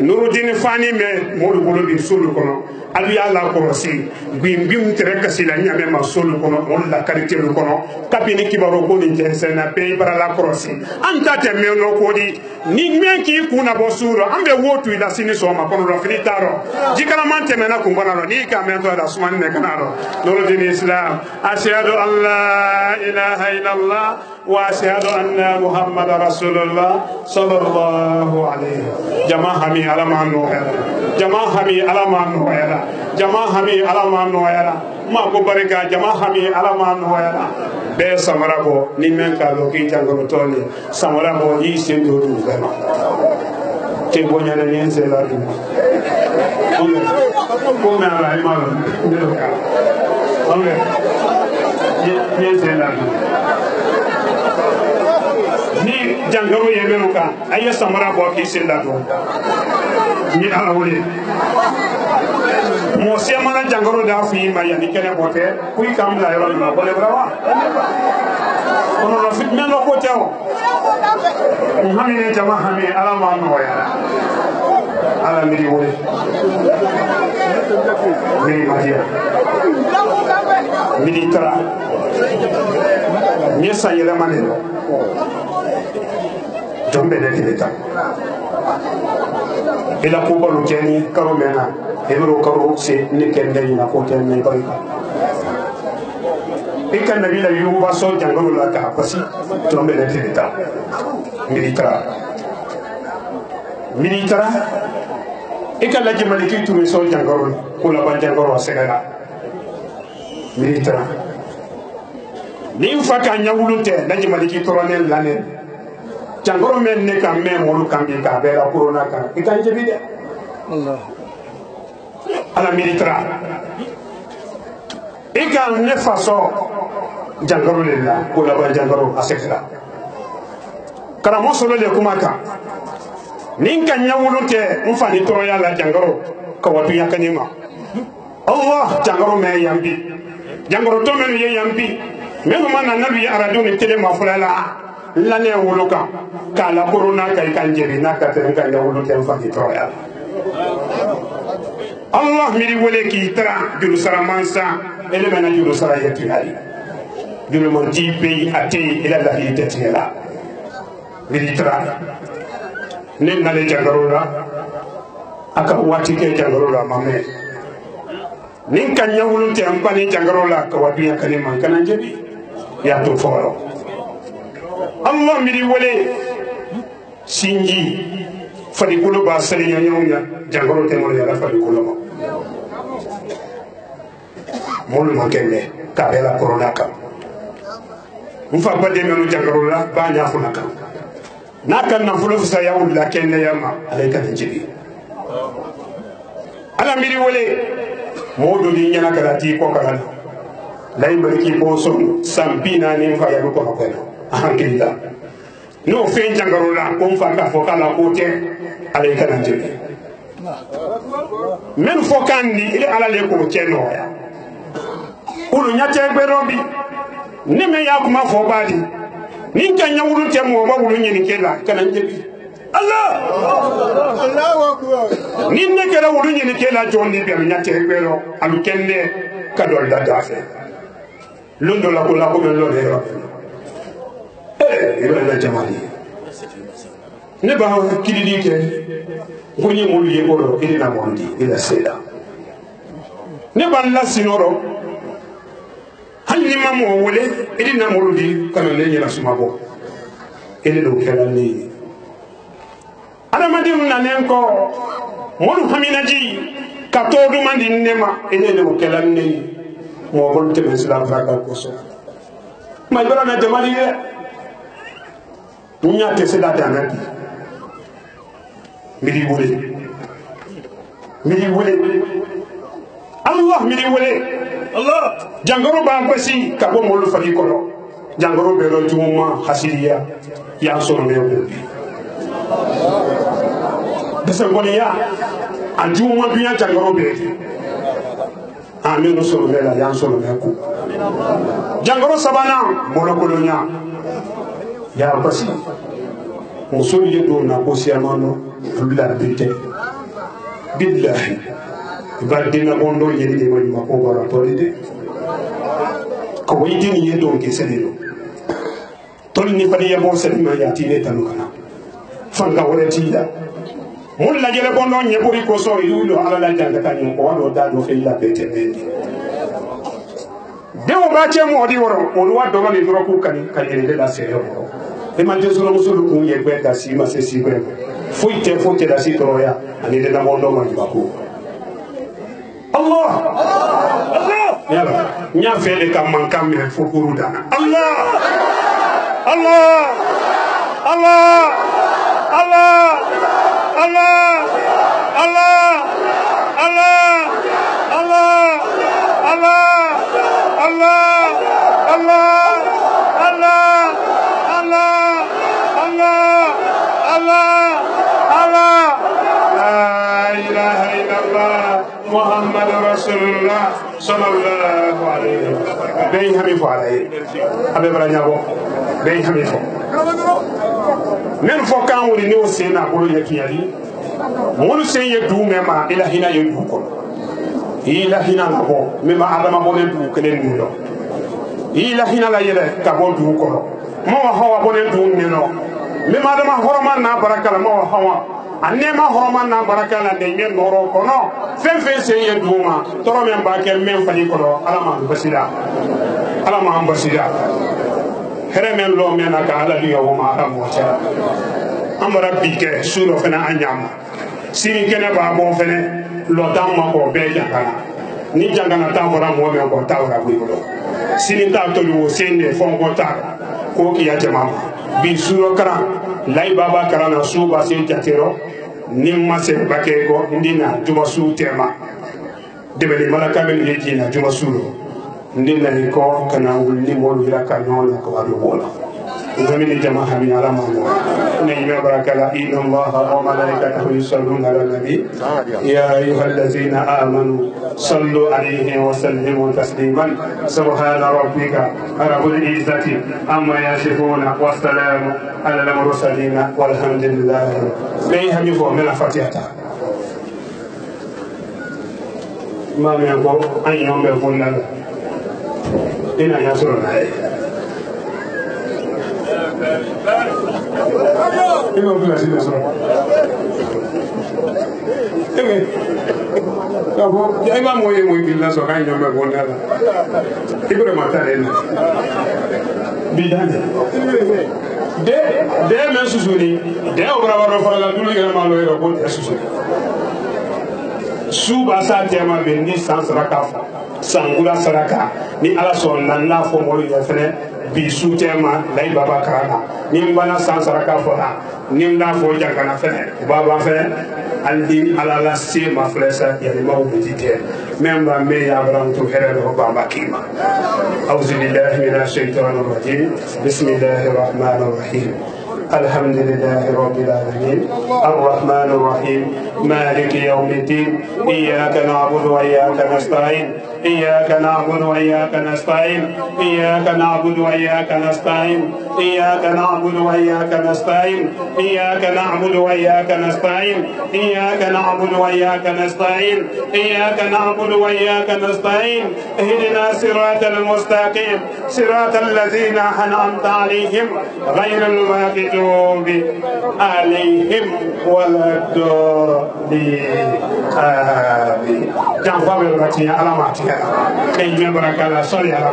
Nuruddin Fani me modu bolo bi sulu kono ali ala ko si bimbim tere kasila nyame ma sulu kono on la karité lu kono kapini kibaro ko ni jensena pe para la krosi anta te me no ko di ni men ki kuna bo suro ambe wotu ila sini so ma kono filitaro jikala mante mena kumbana no ni ka me to da suman me kanaro Nuruddin Islam ashhadu an la ilaha illallah wa ashhadu anna muhammadar rasulullah sallallahu alaihi jama'a hami alama no jama'a hami alama no jama'a hami alama no ma ko barika jama'a hami alama no be samara bo ni men ka lo ki jangoro toni samara bo yi sendo du gama te bonya na yen se la du ko me ala ima lo ka onge yen se la du ni jangoro yebelu ka aye samara bo ki senda do ni ala wole mo se mana jangoro da fi ma ya ni kene bote kuy kam la yoro ma bole brawa ono no fit men ko tewo hamine jama hami ala ma no ya ala mi wole mi madia militara Nye sa yele manelo. Jombe de tileta. Ila kuba lukeni karo mena. Ebro karo se nikende ina kote me barika. Ika nabila yuba so jangolo la ka pasi. Jombe de tileta. Militara. Ika laji maliki tu so jangolo kula ban jangolo segala. Militara. Nin fa ka nyawulu te laji maliki toronel lanen. Jangoro men ne ka men molu kambi ka bela corona ka ika njebi de Allah ala militara ika ne faso jangoro le la ko la ba jangoro asekra kara mo solo le kuma ka nin ka nyawulu te mfa ni toro ya la jangoro ka watu yakanima Allah jangoro me yambi jangoro to men ye yambi men ma na nabi aradu ni tele ma fulala l'année woloka kala corona kay kanjeri nakate kan yawulu ken fa hitoya Allah miri wole ki tra julu saramansa ele mena julu sarayati ali julu monti pe ate ila la hitetiela miri tra ne nale jangarola aka wati ke jangarola mame nin kan yawulu te ampani jangarola ka wadiya kalima kan jebi ya to foro Allah miri wole sinji fadi kulo ba sali nyanya jangoro te mo ya fadi kulo mo molu makende ka bela corona ka mfa ba de menu jangoro la ba nya funaka nakan na fulo sa ya wula kende yama alayka jibi ala miri wole modo di nyana karati ko kala lay bariki bo son sampina ni fa ya ko ko alhamdulillah no fe jangaro la ko fa ka fo kala ko te ale kana jebi men fo kandi ile ala le ko cheno ya ulu nyate gberobi ni me ya kuma fo badi ni kanya wulu te mo ba wulu nyini kela kana jebi Allah Allahu akbar ni ne kera wulu nyini kela jondi be nyate gbero alu kende kadol da dafe londo la ko lo de ro la jamali ne ba kididi ke ngoni mo liye ko ile na mondi ile seda ne ba la sinoro halli mamo wole ile na moludi kana ne nyela sumabo ile do kala ni adamadi na nen ko molu haminaji ka to du mandi nema ile do kala ni mo bon te islam faka ko so ma bala na jamali nya te seda dana miri wole Allah miri wole Allah jangoro ba basi ka bo molu fadi ko jangoro be ro juma hasiliya ya so ne ko desa ngoni ya ajuma biya jangoro be amen no so ne la ya so ne ko jangoro sabana molo kolonya ya basi muso ye do na ko siamano la bite billahi ibadina bondo yeli de wani mako bara tolide ko waydi ni yedo ke sedelo tolni fadi ya bo sedima ya tile tanukana fanga woreti da mun la jere bondo nyebori ko so yulo ala la janga tanyo ko wado da do fe la bete bendi dewo ba che mo di woro on wa do ni dro ku kan yele la sere woro e ma jesu no muso ku ye gweta si ma se si gweta fuite da si toroya ani de da mondo ma bako Allah Allah yalla nya fele kam man kam me fo kuruda Allah Allah Allah Allah Allah Allah Allah Allah Allah Allah Allah Allah Muhammad Rasulullah sallallahu alaihi wasallam bey hami fo alay abe bala nyabo bey hami fo men fo kan woni ni o sena ko yetu yali mon sen ye du mema ila hina ye du ko ila hina ko mema adama mo le du kelen du do ila hina la yele ka bo du ko mo hawa bonen du neno mi madama horoma na barakala mo hawa anema horoma na barakala de ngen noro kono fen se ye duma toro men ba ke men fali ko alama basira here men lo men aka ala liyo ma ara mo cha amara bike suro fena anyam sini kene ba mo fene lo damma ko be jangana ni jangana ta fora mo men ko tawra bu ko sini ta to wo sende fon ko ta ko ki ya jama bi suro kara lay baba kara na suba se jatero nimma se bake ko ndina juma su tema debele malaka men yejina juma suro ndina ni ko kana wulli mo wila ka nyola ko wadu wala ومن جماعة من على مهمون نعم بركة إن الله وملائكته يصلون على النبي يا أيها الذين آمنوا صلوا عليه وسلموا تسليما سبحان ربك رب العزة عما يصفون والسلام على المرسلين والحمد لله بيهم يفهم من الفاتحة ما يقول أن يوم يكون لنا إن يسرنا Ino bila sini semua. Kau, jangan iba moye bila sokai nyampe bonda. Ibu dah mata ni. Bidan. De mensusuni. De orang orang dulu yang malu era pun susuni. Subasa tema bendi sans rakafa. Sangula saraka. Ni ala son nana fomolu yafene. Bisu tema lay baba karana nimbana sansaraka fona nimna fo jangana fene baba fene aldi alala se ma flesa ya mawu bitike memba me ya bram to herelo baba kima auzu billahi minash shaitanir rajim bismillahir rahmanir rahim الحمد لله رب العالمين الرحمن الرحيم مالك يوم الدين إياك نعبد وإياك نستعين إياك نعبد وإياك نستعين إياك نعبد وإياك نستعين إياك نعبد وإياك نستعين إياك نعبد وإياك نستعين إياك نعبد وإياك نستعين إياك نعبد وإياك نستعين اهدنا صراط المستقيم صراط الذين أنعمت عليهم غير المغضوب عليهم ولا الضالين آمين جنفا بالغتي على ماتيا كي يبارك الله صلي على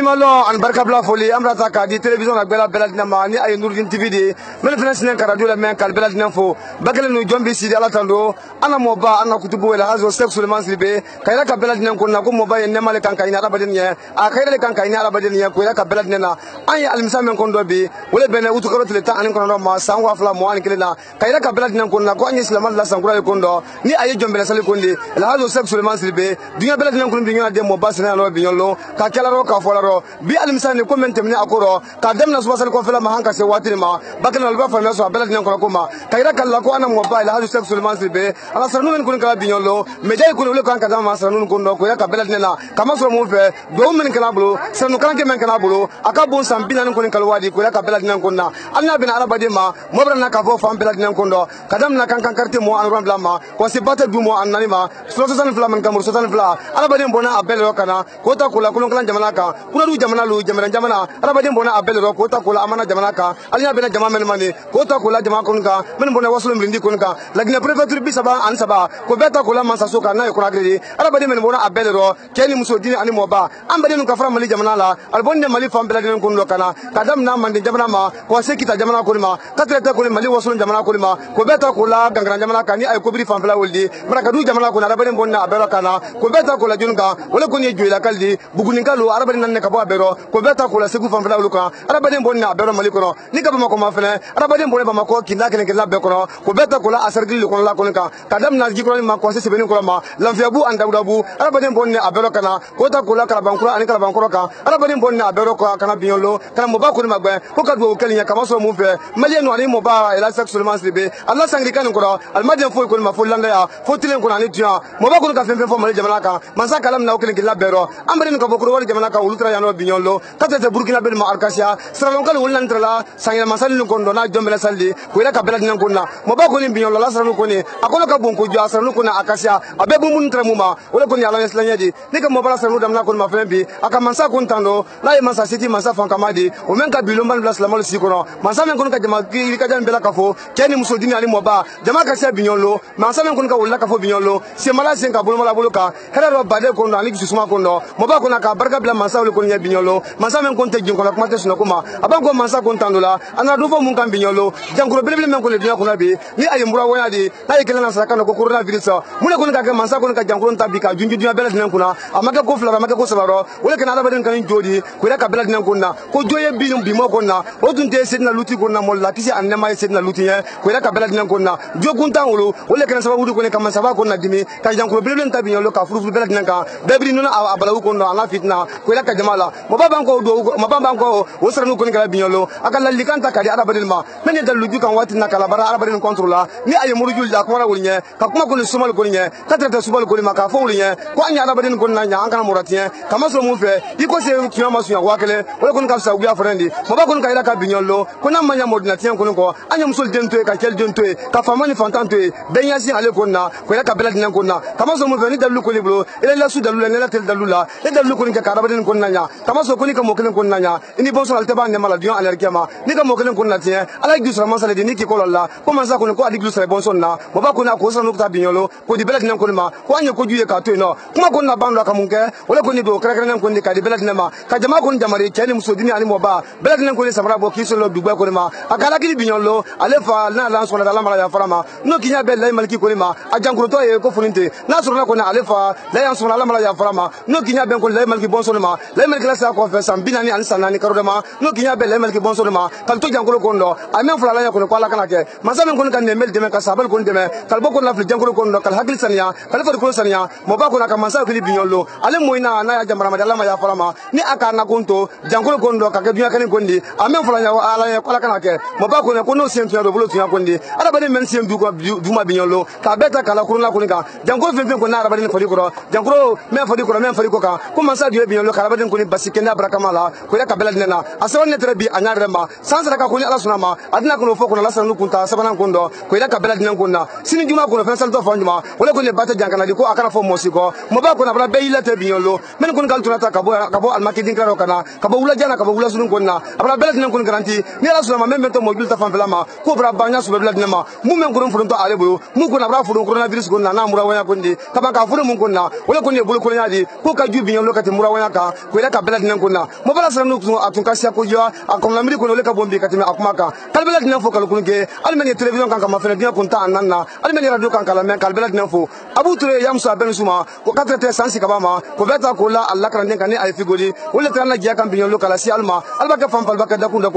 Malo an barka bla foli amra ta ka di television ak bela bela dina ma ni ay Nourdine TV de men fena sinen ka radio la men kal bela dina fo bagale no jombe sidi ala tando ana mo ba ana kutubu wala hazo sek Suleiman Silbe kayra ka bela dina ko na ko mo ba en nemale kan kayna ala badin ya a kayra le kan kayna ala badin ya ko ka bela dina na ay almisa men kon do bi wala bene utu ko tele ta an ko no ma san wa fla mo an kelena kayra ka bela dina ko na ko anyi Suleiman la san kura ko ndo ni ay jombe la sale ko ndi la hazo sek Suleiman Silbe dunya bela dina ko ndi ngana de mo ba sina no bi nyolo ka kala ro ka fola ro bi almisani ko men temne akoro ka demna subasal ko fela ma hanka se watiri ma bakana alba fa meso abela dinen ko ma kayra kala ko ana mobile hadu sek Suleiman Silbe ala sarnu men kun kala binyolo medjay ko le kan ka ma sarnu ko ndo ko ya ka bela dinen na kama so mo fe do men kala bulo sarnu kan ke men kala bulo aka bon sam binan ko kala wadi ko ya ka bela dinen ko na alna bin araba de ma mo brana ka fo fam bela dinen ko ndo kadam na kan karte mo an ram ma ko se bata du mo an nani ma so so san fla man kamur so san fla araba de bona abela kana ko ta kula kulon kala jamana ka kuna du jamana lu jamana arabaden bona abelro ko ta kula amana jamana ka alinya bena jama men mani ko ta kula jama kun ka men bona wasul mrindi kun ka lagina prefecture bi saba an saba ko beta kula man saso ka na ko agredi arabaden men bona abelro keni muso dini ani moba ambaden ka fara mali jamana la albonde mali fam beladen kun lo kana kadam na mandi jamana ma ko se kita jamana ko ma katreta ko mali wasul jamana ko ma ko beta kula gangran jamana ka ni ay ko biri fam bela woldi baraka du jamana ko arabaden bona abelro kana ko beta kula junga wala ko ni joila kaldi buguni kalu arabaden nan ne ka bo abelro ko beta kula segu fam bela luka arabaden bona abelro mali ko ni ka ba ko ma fene arabaden bona ba ma ko kinda kene kala be ko ko beta kula asargil ko la ko ka kadam na gi ko ma ko se sebeni ko ma lamfiabu andawdabu arabaden bona abelro kana ko ta kula kala bankura ani kala bankura ka arabaden bona abelro ko kana binyolo kana mo ba ko ma gbe ko ka do kalinya kama so mu fe mali no ani mo ba ela sexuellement libe Allah sangri kan ko almadien fo ko ma fo landa ya fo tilen ko ani tuya mo ba ko ka fen fo mali jamana ka mansa kalam na ko kala bero ambaden ko bokro wal jamana ka ulutra ya no binyolo kata te burkina ben ma arkasia sralon kala wulan trala sangina masal ko ndo na jombela saldi ko ila ka bela dinan ko na mo ba ko ni binyolo la sralon ko ni akono ka bon ko jo sralon ko na akasia abe bu mun tramuma wala ko ni ala islanya di ni ka mo bala sralon damna ko ma fen bi aka mansa ko ntando la e mansa city mansa fan kamadi o men ka bilo man blas la mal si ko no mansa men ko ka jama ki ka jam bela ka fo keni muso dini ali mo ba jama ka sia binyolo mansa men ko ka wala ka fo binyolo se mala sen ka bolo mala bolo ka hera ro bade ko no ani ki suma ko no mo ba ko na ka barka bla mansa wala ko nya binyolo mansa men ko te jin ko la kuma te suna kuma aban ko mansa ko ntando la ana do fo mun kan binyolo jankuro bele men ko le dunya ko na bi ni ay mbura wona di na yekela na saka no ko coronavirus mun ko ka mansa ko ka jankuro ntabi ka junju dunya bela dinan kuna amaka ko flara amaka ko sabaro wala kana arabaden kan jodi ko ila ka bela dinan kuna ko joye bilum bimo konna o tun te sedna luti konna molla kisi annama sedna luti ye ko ila ka bela dinan konna jogunta ngolo wala kana sababu ko ne kama sababu konna dimi ka jankuro bele ntabi nyolo ka furu bela dinan ka debri nuna abalawu konna ala fitna ko ila ka jamala mo baba ko do mo baba ko o saranu ko ne kala binyolo akala likanta ka di arabaden ma men dalu ju kan wati na kala bara arabaden controla ni ay murujul da ko wala wulnya ka kuma ko ne sumal ko nya ka tata subal ko ma ka fo wulnya ko anya arabaden ko na nya an kana muratien kama so mu fe iko se kiyama suya wakele wala ko ka sa uya frendi mo ba ko ka ila ka binyolo ko na manya modinatien ko anya musul dento ka kel dento ka famani fantanto benya si ale ko na ko ila ka bela dinan ko na kama so mu fe ni dalu ko libro ila la su dalu la tel dalu la e dalu ko ni ka arabaden ko na nya kama so ko ni ka mo kelen ko na nya ini bon so alte ba ne mala dion alerkema ni ka mo kelen ko na tien ala gi sura masale ni ki ko la ko man sa ko ko adi gi sura bon so na mo ba ko na ko so no ta binyolo ko di bela dinan ko ma ko anya ko juye ka to no kuma ko na bando ka munke wala ko ni do kra kra ko ni ka di bela dinan ma ka jama ko ni jamare keni muso dini ani mo ba bela dinan ko ni samara bo ki so lo dugba ko ma akala ki binyolo ale fa na la so la la mala ya farama no kinya be lay malki ko ni ma ajankuro to ye ko funinte na so na ko na ale fa la ya so la mala ya farama no kinya be ko lay malki bon so ma lay malki la sa ko fe sam binani an sanani karo ma no kinya be lay malki bon so ma kal to jankuro ko ndo amen fula la ya ko ko ala kana ke masamen ko kan ne mel de men ka sabal ko ndeme kal bo ko na fli jankuro ko ndo kal hakil sanya kal fa ko sanya mo ba ko na ka masa ko ni binyolo ale moina na ya jamara ma ma ya farama ni aka na konto jankuro ko ndo ka ke dunya kan ko ndi amen fula ya ala ya ko ala kana ke mo ba ko ne ko no sen tuya do bolo tuya ko ndi ara ba de men sen du ko duma binyolo ka beta kala ko na ko ni ka jankuro fen ko na ara ba de fodi ko jankuro men fodi ko ka ko masa du binyolo ka ara ba de ko ni basike na brakamala ko ya ka bela dina asawan ne trebi anyare ma sansa ka ko ni ala sunama adina ko fo ko la sanu kunta sabana ko ndo ko ya ka bela dina ko na sini juma ko fen sal to fanjuma wala ko le bata jankana di ko akana fo mosiko mo ba ko na bra be ila te binyolo men ko ngal tunata ka bo almakidin klaro kana ka bo wula jana ka bo wula sunun ko na abra bela dina ko garanti ni ala sunama men to mo julta fan felama ko bra banya su bela dina ma mu men ko furun to ale bo mu ko na bra furun coronavirus ko na mura waya ko ndi ka ba ka furun mun ko na wala ko ne bulu ko nya di ko ka ju binyolo ka te mura waya ka ko ila ka bela dina ko na mo bala sanu ko atun ka sia ko yo akon la miri ko le ka bombi ka te akuma ka kal bela dina fo kal ko nge almeni television kan ka ma fere dina ko ta anana almeni radio kan kala men kal bela dina fo abu ture yamsa ben suma ko ka te sansi ka ba ma ko beta ko la Allah kan den kan ni ay figoli wala tan la giya kan binyolo kala si alma alba ka fam fal ba ka da kunda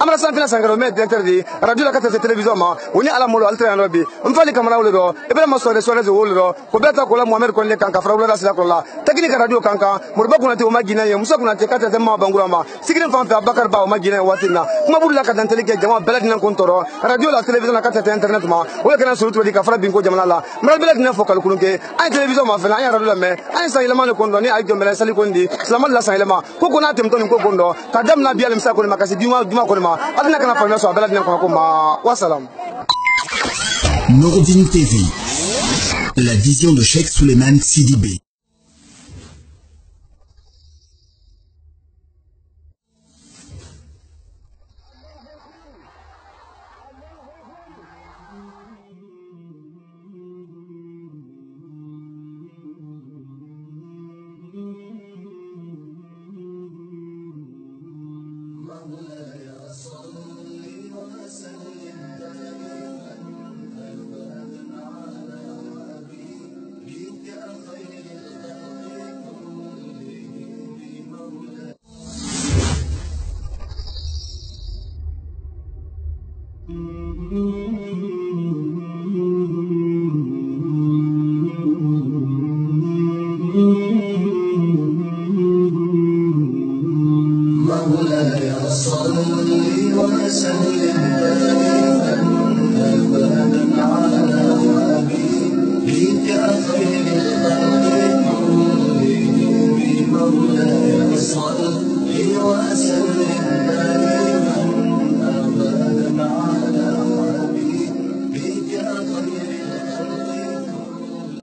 amra san fina sangaro me directeur di radio la ka te television ma woni ala molo altra en rabbi fali kamara wolo do e bela ma so de wolo do ko beta ko la muhammad ko le kan ka fara wala sila ko la technique radio kan ka murba ko na te o magina ye musa ko na te ka te ma bangura ma sigirin fam fa bakar ba o magina watina kuma bulu la ka dan tele ke jama bela dinan kon toro radio la television la ka te internet ma wala kana suru di ka fara bin ko jama la mara bela dinan fo kal kulunke ay television ma fa ay radio la me ay sa ilama ko ndo ni ay jom bela sali ko ndi salamal la sa ilama ko na tem to ni ko ndo kadam na bialim sa ko ma kasi duma ko ma adina kana fa so bela dinan ko ma wassalam. Noureddin TV, la vision de Cheikh Souleymane Sidibé. مولاي صل وسلم دائما أبدا على حبيبك خير الخلق كلهم مولاي